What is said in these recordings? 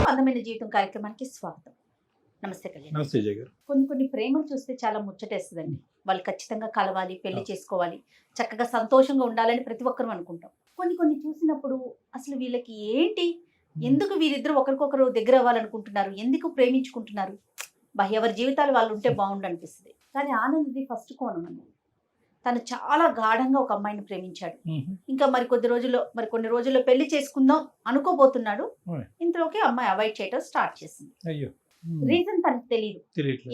అందమైన జీవితం కార్యక్రమానికి స్వాగతం. నమస్తే కళ్యాణ్. నమస్తే జయ గారు. కొన్ని ప్రేమలు చూస్తే చాలా ముచ్చటేస్తుందండి. వాళ్ళు ఖచ్చితంగా కలవాలి, పెళ్లి చేసుకోవాలి, చక్కగా సంతోషంగా ఉండాలని ప్రతి ఒక్కరు అనుకుంటాం. కొన్ని చూసినప్పుడు అసలు వీళ్ళకి ఏంటి, ఎందుకు వీరిద్దరు ఒకరికొకరు దగ్గర అవ్వాలనుకుంటున్నారు, ఎందుకు ప్రేమించుకుంటున్నారు, ఎవరి జీవితాలు వాళ్ళు ఉంటే బాగుండు అనిపిస్తుంది. కానీ ఆనంద్ది ఫస్ట్ కోణం అండి. తను చాలా గాఢంగా ఒక అమ్మాయిని ప్రేమించాడు. ఇంకా కొన్ని రోజుల్లో పెళ్లి చేసుకుందాం అనుకోబోతున్నాడు. ఇంతలోకి అమ్మాయి అవాయిడ్ చేయడం స్టార్ట్ చేసింది. రీజన్ తనకు తెలియదు,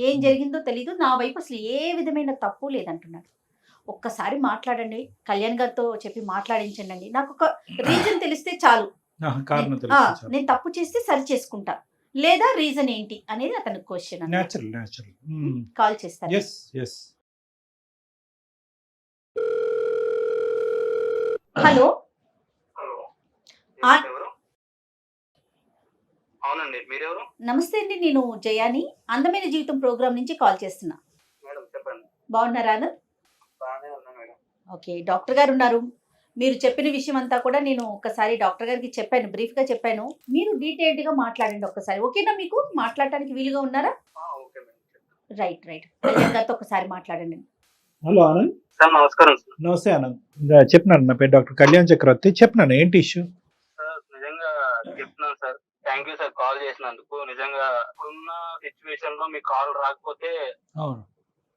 ఏం జరిగిందో తెలియదు. నా వైపు అసలు ఏ విధమైన తప్పు లేదంటున్నాడు. ఒక్కసారి మాట్లాడండి, కళ్యాణ్ గారితో చెప్పి మాట్లాడించండి, నాకు ఒక రీజన్ తెలిస్తే చాలు, నేను తప్పు చేస్తే సరి చేసుకుంటా, లేదా రీజన్ ఏంటి అనేది అతని క్వశ్చన్. కాల్ చేస్తాను. హలో, అవునండి, మీరెవరు? నమస్తే అండి, నేను జయాని, అందమైన జీవితం ప్రోగ్రామ్ నుంచి కాల్ చేస్తున్నా. మేడం చెప్పండి. బాగున్నారా ఆనంద్? బాగానే ఉన్నా మేడం. ఓకే, డాక్టర్ గారు ఉన్నారు. మీరు చెప్పిన విషయం అంతా కూడా నేను ఒకసారి డాక్టర్ గారికి చెప్పాను, బ్రీఫ్ గా చెప్పాను. మీరు డీటెయిల్డ్ గా మాట్లాడండి ఒకసారి. ఓకేనా, మీకు మాట్లాడటానికి వీలుగా ఉన్నారా? Okay madam. రైట్. కళ్యాణ్ గారితో ఒకసారి మాట్లాడండి. హలో ఆనంద్ సార్, నమస్కారం సార్. నమస్తే ఆనంద్. చెప్పినాను, నా పేరు డాక్టర్ కళ్యాణ్ చక్రవర్తి. చెప్పినాను, ఏంటి ఇష్యూ? సార్ నిజంగా చెప్తున్నాను sir, thank you sir call చేసినందుకు. నిజంగా ఉన్న సిచ్యువేషన్ లో మీ కాల్ రాకపోతే అవును,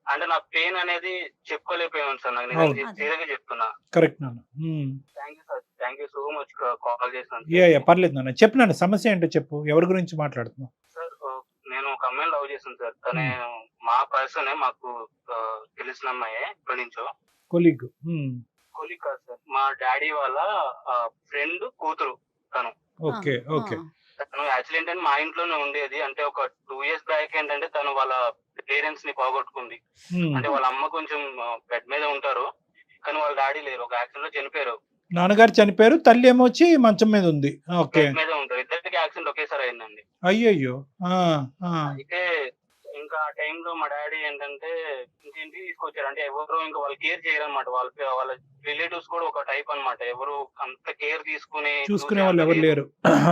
అంటే నా పెయిన్ అనేది చెప్పుకోలేకపోయాను సార్. నాకు నిజంగా సీరియస్గా చెప్తున్నా. కరెక్ట్ నాన్న. Thank you sir, thank you so much call చేసినందుకు. పర్లేదు నాన్న, చెప్పినాను, సమస్య ఏంటో చెప్పు. ఎవరి గురించి మాట్లాడుతున్నావు? సార్ నేను ఒక అమ్మాయిని లవ్ చేశాను సార్. తనే మా పర్సనే, మాకు తెలిసిన అమ్మాయి, ఇప్పటి నుంచో. కొలీగ్ కాదు సార్, మా డాడీ వాళ్ళ ఫ్రెండ్ కూతురు తను. ఓకే. తను యాక్చువల్లీ ఏంటంటే మా ఇంట్లోనే ఉండేది. అంటే ఒక 2 years బ్యాక్ ఏంటంటే తను వాళ్ళ పేరెంట్స్ ని పోగొట్టుకుంది. అంటే వాళ్ళ అమ్మ కొంచెం బెడ్ మీద ఉంటారు, కానీ వాళ్ళ డాడీ లేరు, ఒక యాక్సిడెంట్ లో చనిపోయారు. నాన్నగారు చనిపోయారు, తల్లి ఏమో వచ్చి మంచం మీద ఉంది. ఓకే, బెడ్ మీద ఉంటారు. ఇద్దరికి యాక్సిడెంట్ ఒకేసారి అయిందండి. అయ్యయ్యో. అయితే ఇంకా ఆ టైంలో మా డాడీ ఏంటంటే ఇంటికి తీసుకొచ్చారు. అంటే ఎవరు ఇంకా వాళ్ళు కేర్ చేయరు అనమాట. వాళ్ళ రిలేటివ్స్ కూడా ఒక టైప్ అనమాట, ఎవరు అంత కేర్ చూసుకునే వాళ్ళు ఎవరు లేరు.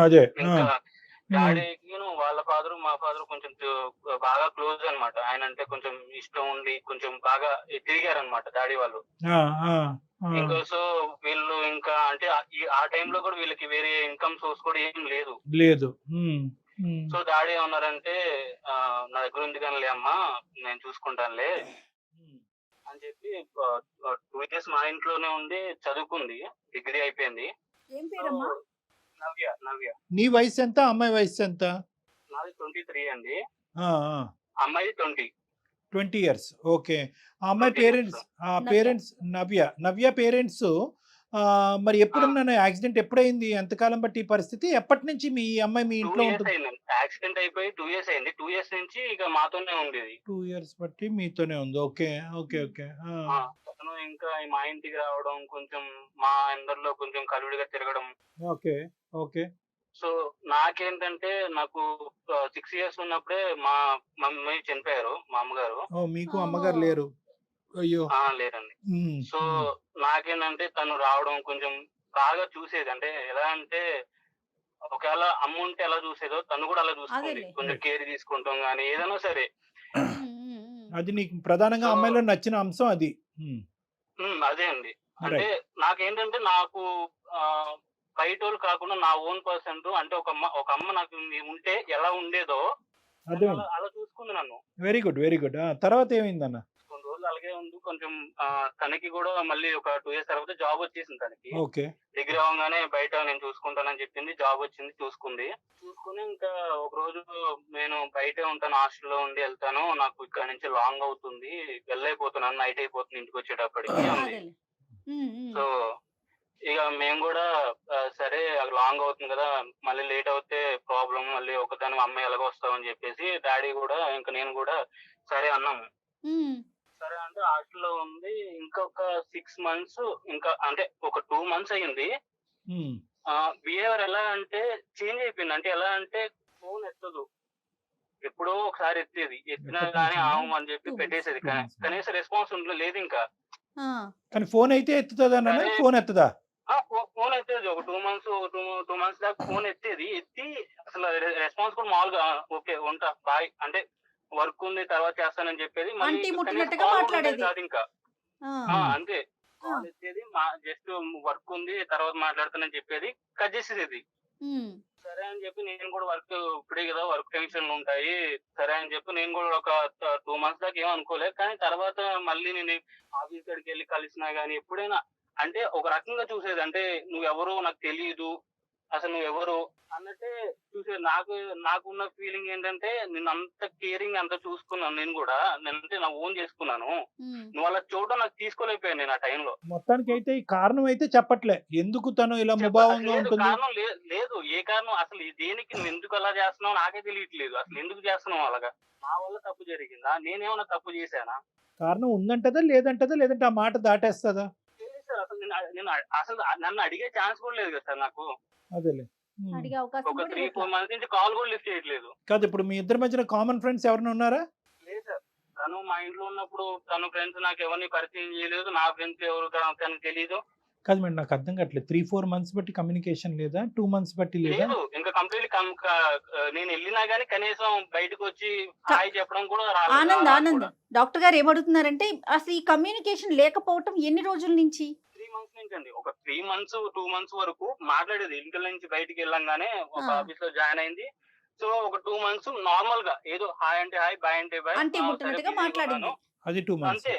అదే ఇంకా డాడీకి వాళ్ళ ఫాదర్ మా ఫాదర్ కొంచెం బాగా క్లోజ్ అనమాట. ఆయన అంటే కొంచెం ఇష్టం ఉండి కొంచెం బాగా తిరిగారు అనమాట డాడీ వాళ్ళు. ఇంకా సో వీళ్ళు ఇంకా అంటే ఆ టైంలో కూడా వీళ్ళకి వేరే ఇన్కమ్ సోర్స్ కూడా ఏం లేదు. సో డాడీ ఏమన్నారంటే, నా దగ్గర ఉంది కానీ అమ్మా, నేను చూసుకుంటానులే అని చెప్పి 2 years మా ఇంట్లోనే ఉండి చదువుకుంది, డిగ్రీ అయిపోయింది. నవ్య. నీ వయసు ఎంత, అమ్మాయి వయసు ఎంత? నాది 23 అండి, అమ్మాయి 20 years. ఓకే. ఆ అమ్మాయి పేరెంట్స్ నవ్య పేరెంట్స్ మరి ఎప్పుడున్నా యాక్సిడెంట్ ఎప్పుడైంది, ఎంతకాలం బట్టి ఈ పరిస్థితి, ఎప్పటి నుంచి మీ అమ్మాయి మీ ఇంట్లో ఉంటుంది? యాక్సిడెంట్ అయిపోయి 2 years అయింది. 2 years నుంచి ఇక మాతోనే ఉండేది. 2 years బట్టి మీతోనే ఉంది. ఓకే. తను ఇంకా మా ఇంటికి రావడం, కొంచెం మా అందరిలో కొంచెం కలుడిగా తిరగడం. ఓకే. సో నాకేంటంటే, నాకు 6 years ఉన్నప్పుడే మా మమ్మీ చనిపోయారు, మా అమ్మగారు. మీకు అమ్మగారు లేరు? అయ్యో. లేరండి. సో నాకేంటంటే తను రావడం కొంచెం బాగా చూసేది. అంటే ఎలా అంటే, ఒకవేళ అమ్మ ఉంటే ఎలా చూసేదో తను కూడా అలా చూసుకుంది. కొంచెం కేర్ తీసుకుంటాం గానీ ఏదైనా సరే. అది నీకు ప్రధానంగా అమ్మాయిలో నచ్చిన అంశం అది. అదే అండి. అంటే నాకేంటంటే, నాకు బయటోళ్ళు కాకుండా నా ఓన్ పర్సన్, అంటే ఒక అమ్మ నాకు ఉంటే ఎలా ఉండేదో అలా చూసుకుంది నన్ను. Very good. తర్వాత ఏమైందన్న? కొన్ని రోజులు అలాగే ఉంది. కొంచెం తనకి కూడా మళ్ళీ ఒక 2 years తర్వాత జాబ్ వచ్చేసింది తనకి. డిగ్రీ అవగానే బయట నేను చూసుకుంటానని చెప్పింది. జాబ్ వచ్చింది, చూసుకుని ఇంకా ఒక రోజు నేను బయటే ఉంటాను, హాస్టల్లో ఉండి వెళ్తాను, నాకు ఇక్కడ నుంచి లాంగ్ అవుతుంది, వెళ్ళైపోతున్నాను, నైట్ అయిపోతుంది ఇంటికి వచ్చేటప్పటికి అంది. సో ఇక మేము కూడా సరే లాంగ్ అవుతుంది కదా, మళ్ళీ లేట్ అవుతే ప్రాబ్లం, మళ్ళీ ఒకదాని అమ్మాయి ఎలాగో వస్తామని చెప్పేసి డాడీ కూడా ఇంకా నేను కూడా సరే అన్నాము. సరే అంటే హాస్టల్లో ఉంది. ఇంకొక 6 months, ఇంకా అంటే ఒక 2 months అయ్యింది. బిహేవియర్ ఎలా అంటే చేంజ్ అయిపోయింది. అంటే ఎలా అంటే, ఫోన్ ఎత్తదు, ఎప్పుడో ఒకసారి ఎత్తినా గానీ అని చెప్పి పెట్టేసేది, కనీసం రెస్పాన్స్ లేదు ఇంకా. కానీ ఫోన్ అయితే ఎత్తుతుందా? ఫోన్ ఎత్తదా? ఫోన్ ఎత్తేది. ఒక 2 months దాకా ఫోన్ ఎత్తి అసలు రెస్పాన్స్ కూడా మామూలుగా ఓకే ఉంటా బాయ్ అంటే వర్క్ ఉంది తర్వాత చేస్తానని చెప్పేది. మళ్ళీ ఆంటీ కనీసం ముట్టినట్టుగా కాల్ కూడా మాట్లాడేది. ఉండేది కాదు ఇంకా. ఆ, అంతే ఆ, కాల్ ఇచ్చేది జస్ట్ వర్క్ ఉంది తర్వాత మాట్లాడతానని చెప్పేది, కట్ చేసేది. ఉమ్, సరే అని చెప్పి నేను కూడా వర్క్ ఇప్పుడే కదా వర్క్ టెన్షన్లు ఉంటాయి, సరే అని చెప్పి నేను కూడా ఒక 2 months దాకా ఏం అనుకోలేదు. కానీ తర్వాత మళ్ళీ నేను ఆఫీస్ కాడికి వెళ్ళి కలిసినా గానీ ఎప్పుడైనా అంటే ఒక రకంగా చూసేది, అంటే నువ్వెవరో నాకు తెలియదు, అసలు నువ్వెవరు అన్నట్టే చూసేది. నాకున్న ఫీలింగ్ ఏంటంటే నేను అంత కేరింగ్ అంత చూసుకున్నాను, నేను కూడా నేనంటే నా ఓన్ చేసుకున్నాను. ఉమ్. నువ్వు అలా చూడడం నాకు తీసుకోలేకపోయాను నేను ఆ టైంలో. మొత్తానికి అయితే ఈ కారణం అయితే చెప్పట్లే ఎందుకు తను ఇలా ముభావంగా లేదు ఉంటుంది. కారణం లేదు ఏ కారణం అసలు దేనికి నువ్వు ఎందుకు అలా చేస్తున్నావు నాకే తెలియట్లేదు. అసలు ఎందుకు చేస్తున్నావు అలాగా? నా వల్ల తప్పు జరిగిందా? నేనేమన్నా తప్పు చేశానా? కారణం ఉందంటదా లేదంటదా, లేదంటే ఆ మాట దాటేస్తుందా? తెలియదు సార్. అసలు నేను అసలు నన్ను అడిగే ఛాన్స్ కూడా లేదు కదా సార్ నాకు. అదేలే. అడిగే అవకాశం ఒక కూడా 3-4 ఇవ్వట్లా. months నుంచి కాల్ కూడా లిఫ్ట్ చేయట్లేదు. కాదు, ఇప్పుడు మీ ఇద్దరి మధ్యన కామన్ ఫ్రెండ్స్ ఎవరైనా ఉన్నారా? లేదు సార్. తను మా ఇంట్లో ఉన్నప్పుడు తన ఫ్రెండ్స్ నాకు ఎవరిని పరిచయం చేయలేదు, నా ఫ్రెండ్స్ ఎవరు తనకు తెలీదు. కాదు మేడం, నాకు అర్థం కావట్లేదు. 3-4 months బట్టి కమ్యూనికేషన్ లేదా, 2 months బట్టి లేదా? లేదు ఇంకా కంప్లీట్లీ నేను వెళ్ళినా గానీ కనీసం బయటకు వచ్చి హాయ్ చెప్పడం కూడా రాలేదు. ఆనంద్ రాదు ఆనంద్ కూడా. డాక్టర్ గారు ఏమడుగుతున్నారంటే అసలు ఈ కమ్యూనికేషన్ లేకపోవటం ఎన్ని రోజుల నుంచి? 3 months నుంచి అండి. ఒక 3 months 2 months వరకు మాట్లాడేది. ఇంట్లో నుంచి బయటికి వెళ్ళంగానే ఒక ఆ. ఆఫీస్ లో జాయిన్ అయింది. సో ఒక 2 months నార్మల్ గా ఏదో హాయ్ అంటే హాయ్, బాయ్ అంటే బాయ్, ఆంటీ ముట్టినట్టుగా మాట్లాడింది. అది 2 months. అంతే.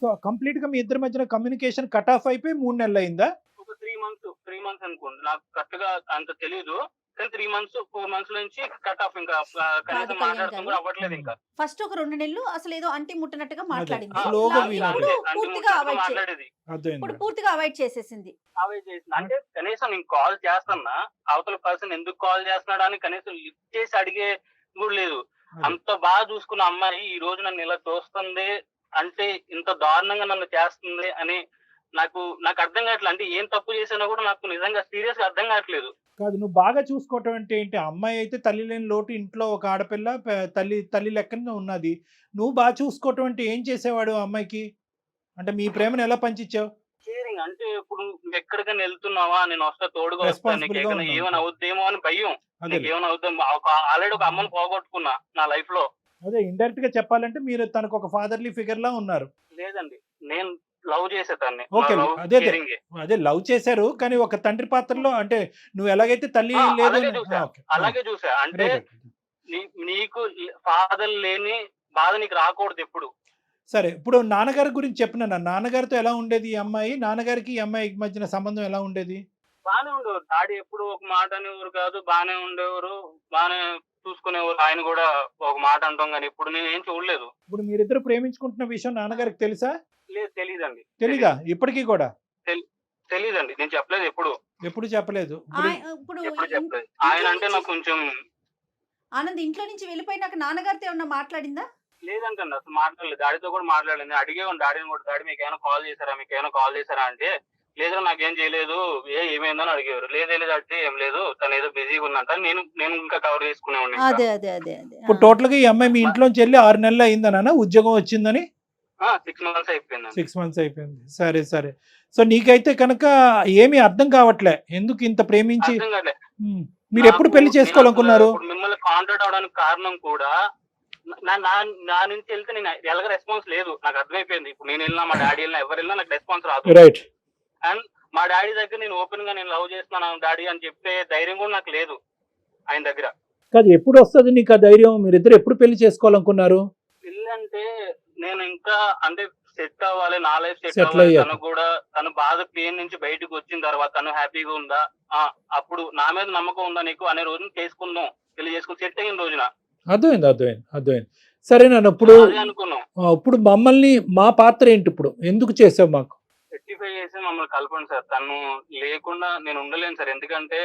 సో కంప్లీట్ గా మీ ఇద్దరి మధ్యన కమ్యూనికేషన్ కట్ ఆఫ్ అయిపోయి 3 నెలలు అయిందా? ఒక 3 months అనుకోండి, నాకు కరెక్ట్ గా అంత తెలియదు. కానీ 3 months 4 months నుంచి కట్ ఆఫ్, ఇంకా కనీసం కళ్యాణ్ మాట్లాడటం గారు. కూడా అవ్వట్లేదు ఇంకా. ఫస్ట్ ఒక 2 నెలలు అసలు ఏదో ఆంటీ ముట్టినట్టుగా మాట్లాడింది. అదే, స్లోగా ఇప్పుడు వినాలి. పూర్తిగా అవాయిడ్ మాట్లాడేది. ఇప్పుడు అర్థమైంది. పూర్తిగా అవాయిడ్ చేసేసింది. అవాయిడ్ చేసింది. అంటే కనీసం నేను కాల్ చేస్తున్నా, అవతల పర్సన్ ఎందుకు కాల్ చేస్తున్నాడు అని కనీసం లిఫ్ట్ చేసి అడిగే కూడా లేదు. అంత బాగా చూసుకున్న అమ్మాయి ఈ రోజు నన్ను ఇలా చూస్తుంది అంటే, ఇంత దారుణంగా నన్ను చేస్తుంది అని నాకు అర్థం కావట్లేదు. అంటే ఏం తప్పు చేసినా కూడా నాకు నిజంగా సీరియస్ గా అర్థం కావట్లేదు. కాదు, నువ్వు బాగా చూసుకోవటం అంటే ఏంటి? అమ్మాయి అయితే తల్లి లేని లోటు, ఇంట్లో ఒక ఆడపిల్ల తల్లి లెక్కన ఉన్నది. నువ్వు బాగా చూసుకోవటం అంటే ఏం చేసేవాడు ఆ అమ్మాయికి? అంటే మీ ప్రేమను ఎలా పంచిచ్చావు? కేరింగ్ అంటే ఇప్పుడు నువ్వు ఎక్కడికైనా వెళ్తున్నావా, నేను వస్తా తోడుగా వస్తా, Responsible నీకు గా ఏమైనా ఉన్నావు. ఏమైనా అవుద్దేమో అని భయం. అదే నీకు ఏమైనా అవుద్దాం, ఆల్రెడీ ఒక అమ్మని పోగొట్టుకున్నా నా లైఫ్ లో. అదే ఇండైరెక్ట్ గా చెప్పాలంటే మీరు తనకు ఒక ఫాదర్లీ ఫిగర్ లా ఉన్నారు. లేదండి, నేను లవ్ చేసే తన్ని. ఓకే, లవ్ అదే కేరింగ్. అదే లవ్ చేశారు, కానీ ఒక తండ్రి పాత్రలో అంటే నువ్వు ఎలాగైతే తల్లి లేదు అలాగే అని- చూసా. ఓకే. అలాగే చూసా. అంటే రైట్, రైట్. నీకు ఫాదర్ లేని బాధ నీకు రాకూడదు ఎప్పుడు. సరే, ఇప్పుడు నాన్నగారి గురించి చెప్పిన నాన్నగారితో ఎలా ఉండేది ఈ అమ్మాయి? నాన్నగారికి ఈ అమ్మాయి మధ్యన సంబంధం ఎలా ఉండేది? బానే ఉండేవారు. డాడీ ఎప్పుడు ఒక మాట అనేవారు కాదు, బానే ఉండేవారు, బానే చూసుకునేవారు. ఆయన కూడా ఒక మాట అంటాం కానీ ఇప్పుడు నేను ఏం చూడలేదు. ఇప్పుడు మీరిద్దరు ప్రేమించుకుంటున్న విషయం నాన్నగారికి తెలుసా? లేదు, తెలీదండి. తెలీదా ఇప్పటికీ కూడా? తెలీదండి, నేను చెప్పలేదు ఎప్పుడు ఎప్పుడు చెప్పలేదు. ఇప్పుడు ఇప్పుడు ఎప్పుడు చెప్పలేదు. ఆయన అంటే నాకు కొంచెం ఆనంద్ ఇంట్లో నుంచి వెళ్ళిపోయినాక నాన్నగారితో ఏమన్నా మాట్లాడిందా? లేదంటండి, అసలు మాట్లాడలేదు. డాడీతో కూడా మాట్లాడలేదు. నేను అడిగేవాడిని డాడీని కూడా, డాడీ మీకు ఏమైనా కాల్ చేశారా అంటే, లేదు నాకేం చేయలేదు, ఏమైందని అడిగేవారు. లేదు అంటే ఏం లేదు, తను ఏదో బిజీగా ఉందంట. నేను ఇంకా కవర్ చేసుకునేవాడిని ఇంకా. అదే అదే అదే అదే ఇప్పుడు టోటల్ గా ఈ అమ్మాయి మీ ఇంట్లోంచి వెళ్ళి 6 నెలలు అయిందనా ఉద్యోగం వచ్చిందని? 6 months అయిపోయిందండి. 6 months అయిపోయింది. సరే సరే. సో నీకైతే కనుక ఏమీ అర్థం కావట్లే, ఎందుకు ఇంత ప్రేమించి అర్థం కాలే. మీరు ఎప్పుడు పెళ్లి చేసుకోవాలనుకున్నారు? ఇప్పుడు మిమ్మల్ని కాంటాక్ట్ అవడానికి కారణం కూడా నా నుంచి వెళ్తే నేను ఎలాగ రెస్పాన్స్ లేదు. నాకు అర్థమైపోయింది. ఇప్పుడు నేను వెళ్ళినా, మా డాడీ వెళ్ళినా, ఎవరు వెళ్ళినా నాకు రెస్పాన్స్ రాదు. రైట్. అండ్ మా డాడీ దగ్గర నేను ఓపెన్ గా నేను లవ్ చేస్తున్నాను డాడీ అని చెప్పే ధైర్యం కూడా నాకు లేదు ఆయన దగ్గర. కాదు, ఎప్పుడు వస్తుంది నీకు ఆ ధైర్యం? మీరిద్దరు ఎప్పుడు పెళ్లి చేసుకోవాలనుకున్నారు? పెళ్ళి అంటే నేను ఇంకా అంటే సెట్ అవ్వాలి, నా లైఫ్ సెట్ Settle అవ్వాలి. అయ్యాక. తను కూడా తను బాధ పెయిన్ నుంచి బయటకు వచ్చిన తర్వాత తను హ్యాపీగా ఉందా, అప్పుడు నా మీద నమ్మకం ఉందా నీకు అనే రోజున చేసుకుందాం, పెళ్లి చేసుకుని సెట్ అయిన రోజున. అర్థమైంది. సరే నన్ను ఇప్పుడు అదే అనుకున్నాం. ఇప్పుడు మమ్మల్ని, మా పాత్ర ఏంటి ఇప్పుడు? ఎందుకు చేసావు మాకు? రెక్టిఫై చేసి మమ్మల్ని కలపండి సార్. తను లేకుండా నేను ఉండలేను సార్. ఎందుకంటే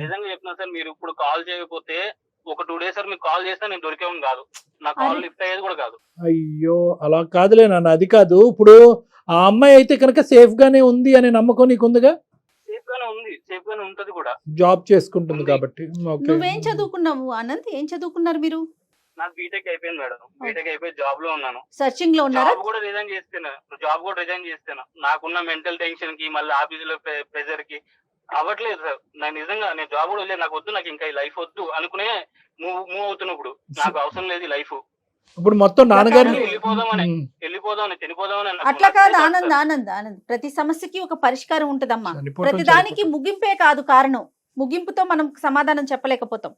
నిజంగా చెప్తున్నా సార్, మీరు ఇప్పుడు కాల్ చేయకపోతే ఒక 2 days సార్ మీకు కాల్ చేస్తే నేను దొరికేవాడిని కాదు. నా కాల్ లిఫ్ట్ అయ్యేది కూడా కాదు. అయ్యో, అలా కాదులే నాన్న, అది కాదు. ఇప్పుడు ఆ అమ్మాయి అయితే కనుక సేఫ్ గానే ఉంది అనే నమ్మకం నీకుందిగా? సేఫ్ గానే ఉంది, సేఫ్ గానే ఉంటది కూడా. జాబ్ చేసుకుంటుంది కాబట్టి. ఓకే. నువ్వేం చదువుకున్నావు ఆనంద్? ఏం చదువుకున్నారు మీరు? నాకు బీటెక్ అయిపోయింది మేడం. బీటెక్ అయిపోయి జాబ్ లో ఉన్నాను. సర్చింగ్ లో ఉన్నారా? జాబ్ కూడా రిజైన్ చేస్తాను. నాకున్న మెంటల్ టెన్షన్ కి, మళ్ళీ ఆఫీస్ లో ప్రెజర్ కి అవ్వట్లేదు సార్. నాకు నిజంగా నేను జాబ్ కూడా లేదు, నాకు వద్దు, నాకు ఇంకా ఈ లైఫ్ వద్దు అనుకునే మూవ్ అవుతున్నప్పుడు నాకు అవసరం లేదు లైఫ్, ఇప్పుడు మొత్తం నాన్నగారిని వెళ్ళిపోదామని ఉమ్, వెళ్ళిపోదామని చనిపోదామని అట్లా నాకు కాదు నచ్చలేదు ఆనంద్, సార్. ఆనంద్, ఆనంద్, ప్రతి సమస్యకి ఒక పరిష్కారం ఉంటదమ్మా. చనిపోవటం ప్రతి దానికి చనిపోవటం. ముగింపే కాదు కారణం. ముగింపుతో మనం సమాధానం చెప్పలేకపోతాం.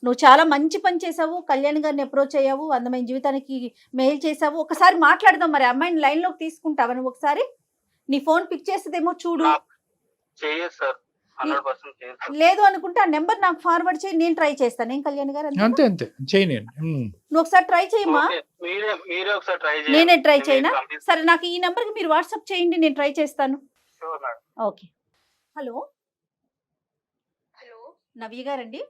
నువ్వు చాలా మంచి పని చేసావు, కళ్యాణ్ గారిని అప్రోచ్ అయ్యావు, అందమైన జీవితానికి మెయిల్ చేసావు. ఒకసారి మాట్లాడదాం. మరి అమ్మాయిని లైన్ లోకి తీసుకుంటావా నువ్వు? ఒకసారి నీ ఫోన్ పిక్ చేసేదేమో చూడు. నాకు చేయదు సార్, 100% చేయదు సార్. లేదు అనుకుంటే ఆ నెంబర్ నాకు ఫార్వర్డ్ చేయి, నేను ట్రై చేస్తాను. ఏం కళ్యాణ్ గారు అంతేనా? అంతే అంతే చేయనియండి. నువ్వు ఒకసారి ట్రై చేయమ్మా. ఓకే, మీరే ఒకసారి ట్రై నేనే ట్రై చేయనా? సరే, నాకు ఈ నెంబర్కి మీరు వాట్సాప్ చేయండి, నేను ట్రై చేస్తాను. Sure madam. Okay. Hello hello, Navya గారండి?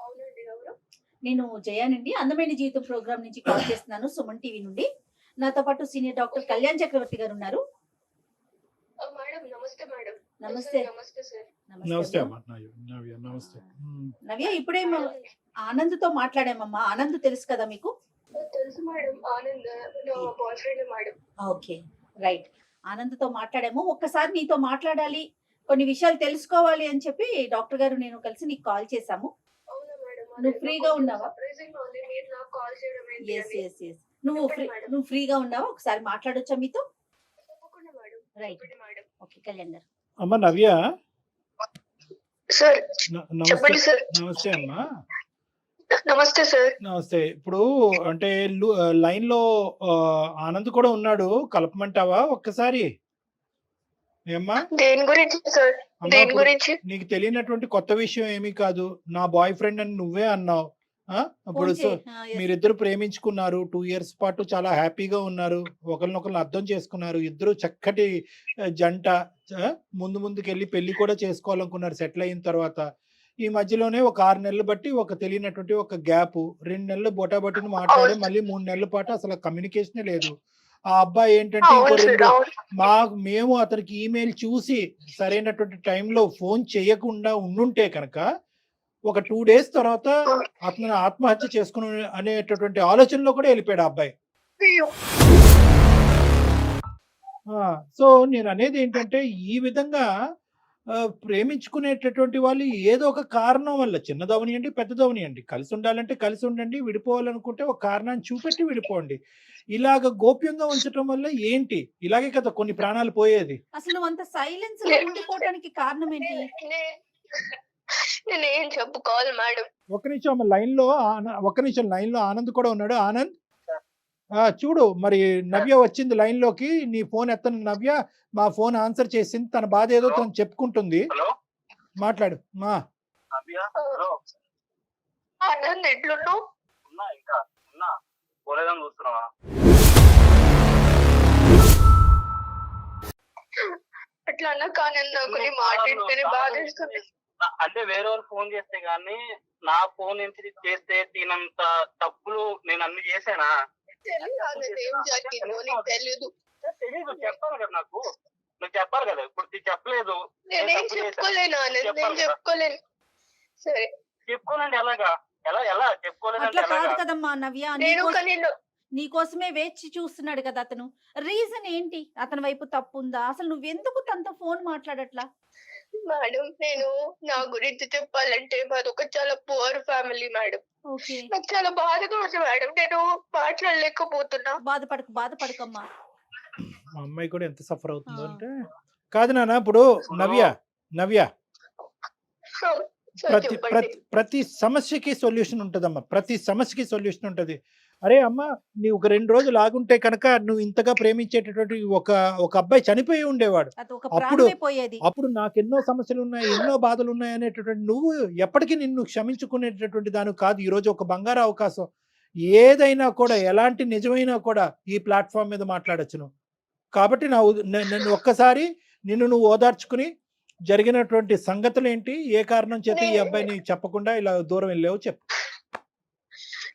అవునండి, ఎవరు? నేను జయానండి, అందమైన జీవితం ప్రోగ్రామ్ నుంచి కాల్ చేస్తున్నాను, సుమన్ టీవీ నుండి. నాతో పాటు సీనియర్ డాక్టర్ కళ్యాణ్ చక్రవర్తి గారు ఉన్నారు. మేడం, నమస్తే మేడం. నమస్తే. నమస్తే సార్. నమస్తే అమ్మా. అమ్మా నవ్య, నమస్తే. నవ్య, ఇప్పుడే ఆనంద్ తో మాట్లాడామమ్మా. ఆనంద్ తెలుసు కదా మీకు? తెలుసు మేడం, ఆనంద్ నా boy friend madam. Okay, right. Anand తో మాట్లాడాము. ఒక్కసారి నీతో మాట్లాడాలి, కొన్ని విషయాలు తెలుసుకోవాలి అని చెప్పి డాక్టర్ గారు నేను కలిసి నీకు కాల్ చేశాము. అవునా మేడం? నువ్వు ఫ్రీగా ఉన్నావా? సర్ప్రైజింగ్ ఉంది మీరు నాకు కాల్ చేయడం ఏంటి ఎస్ అని. ఎస్ ఎస్ నువ్వు ఫ్రీగా ఉన్నావా? ఒకసారి మాట్లాడొచ్చా మీతో? తప్పకుండా మేడం. రైట్. చెప్పండి మేడం. ఓకే కళ్యాణ్ గారు. అమ్మ నవ్య, సార్ నమస్తే. చెప్పండి సార్. నమస్తే అమ్మా. నమస్తే సార్. నమస్తే. ఇప్పుడు అంటే లైన్ లో ఆనంద్ కూడా ఉన్నాడు, కలపమంటావా ఒక్కసారి? ఏమ్మా దేని గురించి సార్? అమ్మా, దేని ఇప్పుడు గురించి? నీకు తెలియనటువంటి కొత్త విషయం ఏమీ కాదు. నా బాయ్ ఫ్రెండ్ అని నువ్వే అన్నావు. ఇప్పుడు ఫోన్ చేయి. yes. మీరిద్దరు ప్రేమించుకున్నారు, 2 years పాటు చాలా హ్యాపీగా ఉన్నారు, ఒకరినొకరు అర్థం చేసుకున్నారు, ఇద్దరు చక్కటి జంట. ముందుకు వెళ్ళి పెళ్లి కూడా చేసుకోవాలనుకున్నారు సెటిల్ అయిన తర్వాత. ఈ మధ్యలోనే ఒక 6 నెలలు బట్టి ఒక తెలియనటువంటి ఒక గ్యాప్, 2 నెలలు బొటాబొటిని మాట్లాడి మళ్ళీ 3 నెలల పాటు అసలు కమ్యూనికేషనే లేదు. ఆ అబ్బాయి ఏంటంటే ఇంకో అవును సార్, 2 అవును. మేము అతనికి ఈమెయిల్ చూసి సరైనటువంటి టైంలో ఫోన్ చేయకుండా ఉండుంటే కనుక ఒక 2 days తర్వాత అతను ఆత్మహత్య చేసుకుని అనేటటువంటి ఆలోచనలో కూడా వెళ్ళిపోయాడు ఆ అబ్బాయి. అయ్యో. సో నేను అనేది ఏంటంటే ఈ విధంగా ప్రేమించుకునేటటువంటి వాళ్ళు ఏదో ఒక కారణం వల్ల, చిన్నదవనియండి పెద్దదవనియండి, కలిసి ఉండాలంటే కలిసి ఉండండి, విడిపోవాలనుకుంటే ఒక కారణాన్ని చూపెట్టి విడిపోండి. ఇలాగ గోప్యంగా ఉంచడం వల్ల ఏంటి? ఇలాగే కదా కొన్ని ప్రాణాలు పోయేది. అసలు నువ్వు అంత సైలెన్స్ లో ఉండిపోవడానికి కారణం ఏంటి? నేను ఏం చెప్పుకోవాలి మేడం? ఒక నిమిషం లైన్ లో ఆనంద్ కూడా ఉన్నాడు. ఆనంద్, చూడు మరి నవ్య వచ్చింది లైన్ లోకి. నీ ఫోన్ ఎత్తను నవ్య, మా ఫోన్ ఆన్సర్ చేసింది, తన బాధ ఏదో తను చెప్పుకుంటుంది. హలో మాట్లాడు మా. నవ్య, హలో. ఆనంద్, ఎట్లున్నావు? ఉన్నా పోలేదని చూస్తున్నావా? అట్లా అన్నా కానీ నాకు నీ మాట వింటేనే బాధేస్తుంది. అంటే వేరే వాళ్ళు ఫోన్ చేస్తే గానీ నా ఫోన్ నుంచి చేస్తే తినంత తప్పులు నేను అన్ని చేసానా? తెలియదు ఆనంద్, ఏం జరిగిందో నీకు తెలీదు. తెలీదు, చెప్పాలి కదా నాకు. నువ్వు చెప్పాలి కదా. ఇప్పుడు చెప్పలేదు. నేనేం చెప్పుకోలేను ఆనంద్, నేను చెప్పుకోలేను. సరే చెప్పుకోనండి. ఎలాగా? ఎలా చెప్పుకోలేదంటే అట్లా కాదు ఎలాగా? కదమ్మా నవ్య, నేను కానీ నీకోసమే వేచి చూస్తున్నాడు కదా అతను. రీజన్ ఏంటి? అతని వైపు తప్పు ఉందా? అసలు నువ్వెందుకు తనతో ఫోన్ మాట్లాడట్లా? మేడం, నేను నా గురించి చెప్పాలంటే మాది ఒక చాలా పువర్ ఫ్యామిలీ మేడం. ఓకే, నాకు చాలా బాధగా ఉంది మేడం, నేను మాట్లాడలేకపోతున్నా. బాధపడకమ్మా. మా అమ్మాయి కూడా ఎంత సఫర్ అవుతుందో అంటే. కాదు నాన్న, ఇప్పుడు నవ్య సార్ ప్రతి చెప్పండి. ప్రతి ప్రతి సమస్యకి సొల్యూషన్ ఉంటదమ్మా. ప్రతి సమస్యకి సొల్యూషన్ ఉంటది. అరే అమ్మ, నీ ఒక 2 రోజులు ఆగుంటే కనుక నువ్వు ఇంతగా ప్రేమించేటటువంటి ఒక అబ్బాయి చనిపోయి ఉండేవాడు. అది ఒక అప్పుడు ప్రాణమే పోయేది. అప్పుడు నాకు ఎన్నో సమస్యలు ఉన్నాయి, ఎన్నో బాధలు ఉన్నాయి అనేటటువంటి నువ్వు ఎప్పటికీ నిన్ను క్షమించుకునేటటువంటి దాని కాదు. ఈరోజు ఒక బంగారు అవకాశం. ఏదైనా కూడా, ఎలాంటి నిజమైనా కూడా ఈ ప్లాట్ఫామ్ మీద మాట్లాడొచ్చును. కాబట్టి నన్ను ఒక్కసారి నువ్వు ఓదార్చుకుని జరిగినటువంటి సంగతులు ఏంటి, ఏ కారణం చేత ఈ అబ్బాయిని చెప్పకుండా ఇలా దూరం వెళ్ళావు చెప్పు.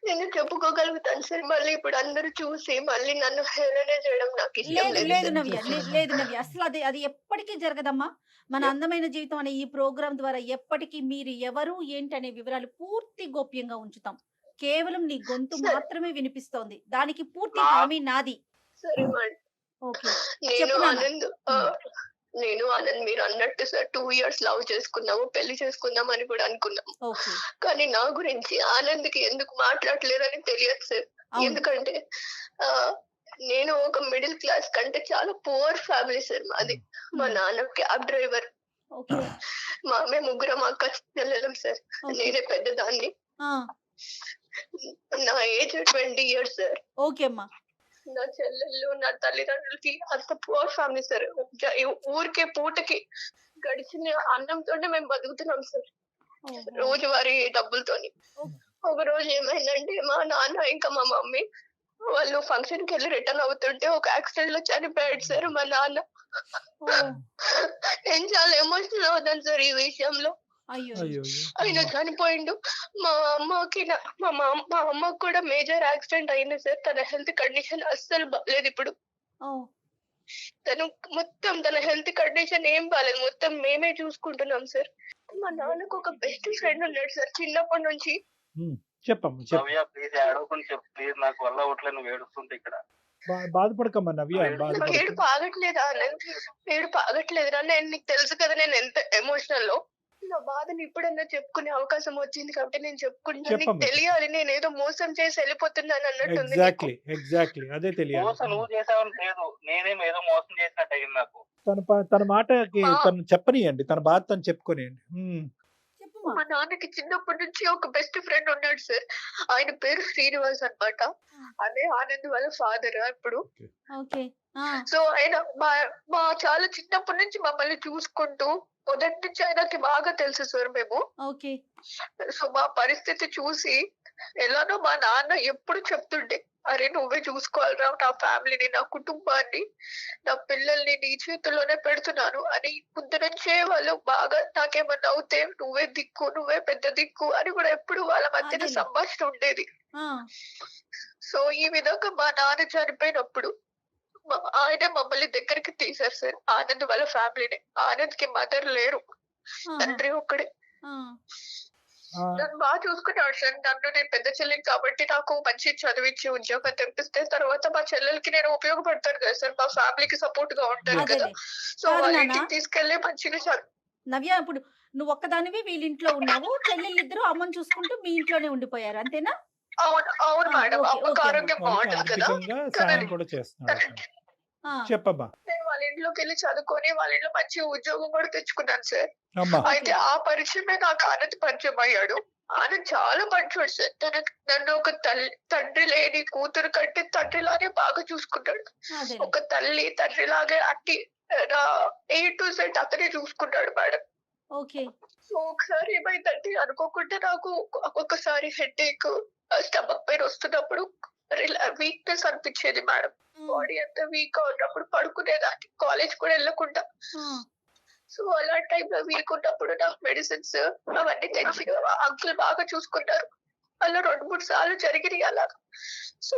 నేను చెప్పుకోగలుగుతాను సార్. మళ్ళీ ఇప్పుడు అందరూ చూసి మళ్ళీ నన్ను హేళన చేయడం నాకు ఇష్టం లేదు లేదు. లేదు నవ్య, అసలు అది ఎప్పటికీ జరగదమ్మా. మన అందమైన జీవితం అనే ఈ ప్రోగ్రాం ద్వారా ఎప్పటికీ మీరు ఎవరు ఏంటి అనే వివరాలు పూర్తి గోప్యంగా ఉంచుతాం. కేవలం నీ గొంతు మాత్రమే వినిపిస్తోంది, దానికి పూర్తి హామీ నాది. సరే మేడం. ఓకే, నేను చెప్పు నాన్న. ఆనంద్ నేను ఆనంద్ మీరు అన్నట్టు సార్ 2 years లవ్ చేసుకున్నాము, పెళ్లి చేసుకుందాం అని కూడా అనుకున్నాము. ఓకే. కానీ నా గురించి ఆనంద్కి ఎందుకు మాట్లాడలేరని తెలియదు సార్. అవును. ఎందుకంటే ఆ, నేను ఒక మిడిల్ క్లాస్ కంటే చాలా పువర్ ఫ్యామిలీ సార్ మాది. మా నాన్న క్యాబ్ డ్రైవర్, ఓకే. మేము ముగ్గురం అక్క చెల్లెలం సార్. ఓకే. నేనే పెద్దదాన్ని. ఆ, నా ఏజ్ 20 years సార్. ఓకే అమ్మా. నా చెల్లెళ్ళు నా తల్లిదండ్రులకి అంత పువర్ ఫ్యామిలీ సార్. ఊరికే పూటకి గడిచిన అన్నంతోనే మేము బతుకుతున్నాం సార్, ఓహో. రోజువారీ డబ్బులతోని. ఒక రోజు ఏమైందంటే మా నాన్న ఇంకా మా మమ్మీ వాళ్ళు ఫంక్షన్ కి వెళ్ళి రిటర్న్ అవుతుంటే ఒక యాక్సిడెంట్ లో చనిపోయాడు సార్ మా నాన్న. ఓ, నేను చాలా ఎమోషనల్ అవుతాను సార్ ఈ విషయంలో. అయ్యో. అయ్యో ఆయన చనిపోయిండు. మా అమ్మకి మా అమ్మకి కూడా మేజర్ యాక్సిడెంట్ అయింది సార్. తన హెల్త్ కండిషన్ అస్సలు బాగాలేదు ఇప్పుడు. ఓ, తను మొత్తం తన హెల్త్ కండిషన్ ఏం బాగాలేదు, మొత్తం మేమే చూసుకుంటున్నాం సార్. మా నాన్నకు ఒక బెస్ట్ ఫ్రెండ్ ఉన్నాడు సార్ చిన్నప్పటి నుంచి. చెప్పమ్మా చెప్పు. నవ్య ప్లీజ్ ఏడవకుండా చెప్పు ప్లీజ్, నాకు వల్ల అవట్లేదు నువ్వు ఏడుస్తుంటే ఇక్కడ. బాధపడకమ్మా నవ్య, నాకు బాధపడక. ఏడుపు ఆగట్లేదా ఆనంద్? ఏడుపు ఆగట్లేదురా. నేను నీకు తెలుసు కదా నేను ఎంత ఎమోషనల్ లో. నా బాధని ఇప్పుడన్నా చెప్పుకునే అవకాశం వచ్చింది కాబట్టి నేను చెప్పుకుంటున్నాను. నీకు చెప్పమ్మా. తెలియాలి నేను ఏదో మోసం చేసి వెళ్ళిపోతున్నాను అన్నట్టుంది నీకు. ఎగ్జాక్ట్లీ అదే తెలియాలి. మోసం నువ్వు చేసావని లేదు, నేనేం ఏదో మోసం చేసినట్టు అయింది నాకు. తన మాటకి ఆ. తను చెప్పనియండి, తన బాధ తను చెప్పుకోనియండి. చెప్పమ్మా. మా నాన్నకి చిన్నప్పటి నుంచి ఒక బెస్ట్ ఫ్రెండ్ ఉన్నాడు సార్. ఆయన పేరు శ్రీనివాస్ అన్నమాట. అదే ఆనంద్ వాళ్ళ ఫాదర్ ఇప్పుడు. ఓకే. ఆ, సో ఆయన మా చాలా చిన్నప్పటి నుంచి మమ్మల్ని చూసుకుంటూ మొదటి నుంచి ఆయనకి బాగా తెలుసు సార్ మేము. ఓకే. సో మా పరిస్థితి చూసి ఎలానో మా నాన్న ఎప్పుడు చెప్తుండే, అరే నువ్వే చూసుకోవాలిరా నా ఫ్యామిలీని, నా కుటుంబాన్ని, నా పిల్లల్ని నీ చేతుల్లోనే పెడుతున్నాను అని. ముందు నుంచే వాళ్ళు బాగా నాకేమన్నా అవుతే నువ్వే దిక్కు, నువ్వే పెద్ద దిక్కు అని కూడా ఎప్పుడు వాళ్ళ మధ్యన అదేలే. సంభాషణ ఉండేది. ఆ, సో ఈ విధంగా మా నాన్న చనిపోయినప్పుడు ఆయన మమ్మల్ని దగ్గరికి తీశారు సార్, ఆనంద్ వాళ్ళ ఫ్యామిలీని. ఆనంద్ కి మదర్ లేరు, ఆహా. తండ్రి ఒక్కడే. ఆ, నన్ను బాగా చూసుకున్నాడు సార్. నన్ను నేను పెద్ద చెల్లిని కాబట్టి నాకు మంచి చదివించి ఉద్యోగం తెప్పిస్తే తర్వాత మా చెల్లెలకి నేను ఉపయోగపడతాను కదా సార్, మా ఫ్యామిలీకి సపోర్ట్ గా ఉంటాను కదా. అదేలే. సో కాదు వాళ్ళ నాన్న. ఇంటికి తీసుకెళ్లి మంచిగా నవ్య, ఇప్పుడు నువ్వు ఒక్కదానివి వీళ్ళింట్లో ఉన్నావు, చెల్లెళ్ళిద్దరూ అమ్మని చూసుకుంటూ మీ ఇంట్లోనే ఉండిపోయారు అంతేనా? అవును అవును ఆ, మేడం. ఓకే, అమ్మకి ఓకే ఆరోగ్యం బాగుంటుంది కదా. ఆర్థికంగా సాయం కూడా చేస్తున్నారు. ఆ, చెప్పమ్మా. నేను వాళ్ళ ఇంట్లోకి వెళ్ళి చదువుకొని వాళ్ళ ఇంట్లో మంచి ఉద్యోగం కూడా తెచ్చుకున్నాను సార్. అమ్మా. అయితే ఆ పరిచయమే నాకు ఆనంద్ పరిచయం అయ్యాడు. ఆనంద్ చాలా మంచోడు సార్. నన్ను ఒక తండ్రి లేని కూతురు కంటే తండ్రిలానే బాగా చూసుకుంటాడు. అదేలే. ఒక తల్లి తండ్రి లాగే అట్టి A to Z అతనే చూసుకుంటాడు మేడం. ఓకే. సో ఒకసారి ఏమైందంటే అనుకోకుండా నాకు ఒక్కొక్కసారి హెడేక్, స్టమక్ పెయిన్ వస్తున్నప్పుడు వీక్నెస్ అనిపించేది మేడం. బాడీ అంతా వీక్ గా ఉన్నప్పుడు పడుకునేదాన్ని, కాలేజ్ కూడా వెళ్ళకుండా. ఆ, సో అలాంటి టైంలో వీక్ ఉన్నప్పుడు నాకు మెడిసిన్స్ అవన్నీ తెచ్చి అంకుల్ బాగా చూసుకున్నారు. అలా 2-3 సార్లు జరిగినాయి అలాగా. సో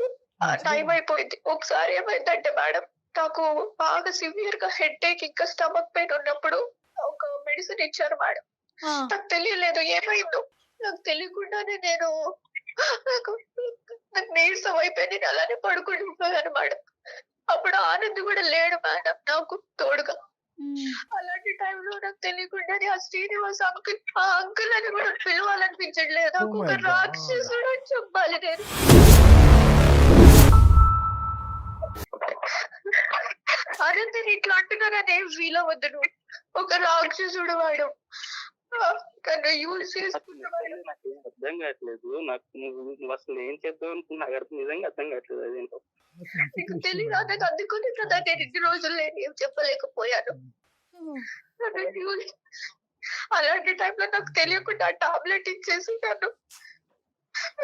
టైం అయిపోయింది. ఒకసారి ఏమైందంటే మేడం, నాకు బాగా సివియర్ గా హెడేక్ ఇంకా స్టమక్ పెయిన్ ఉన్నప్పుడు ఒక మెడిసిన్ ఇచ్చారు మేడం. ఆ, నాకు తెలియలేదు ఏమైందో. నాకు తెలియకుండానే నాకు నీరసం అయిపోయి నేను అలానే పడుకుండిపోయాను మేడం. అప్పుడు ఆనంద్ కూడా లేడు మేడం నాకు తోడుగా. ఉమ్, అలాంటి టైంలో నాకు తెలియకుండానే ఆ శ్రీనివాస్ అంకుల్, ఆ అంకుల్ అని కూడా పిలవాలనిపించట్లేదు. నాకు Oh ఒక my God. రాక్షసుడు అని చెప్పాలి నేను. ఆనంద్ ఇట్లా అంటున్నారని ఏం ఫీల్ అవ్వద్దు నువ్వు. ఒక రాక్షసుడు వాడు, తను యూజ్ చేసుకున్నవాడు. నాకు ఏం అర్థం కావట్లేదు. నాకు నువ్వు అసలు ఏం చేద్దాం అనుకున్నా నాకు నిజంగా అర్థం కావట్లేదు. అదేంటో నీకు తెలియదు నాకు అందుకుని కదా నేను ఇన్ని రోజులు నేను ఏం చెప్పలేకపోయాను. నన్ను use- అలాంటి టైంలో నాకు తెలియకుండా టాబ్లెట్ ఇచ్చేసి నన్ను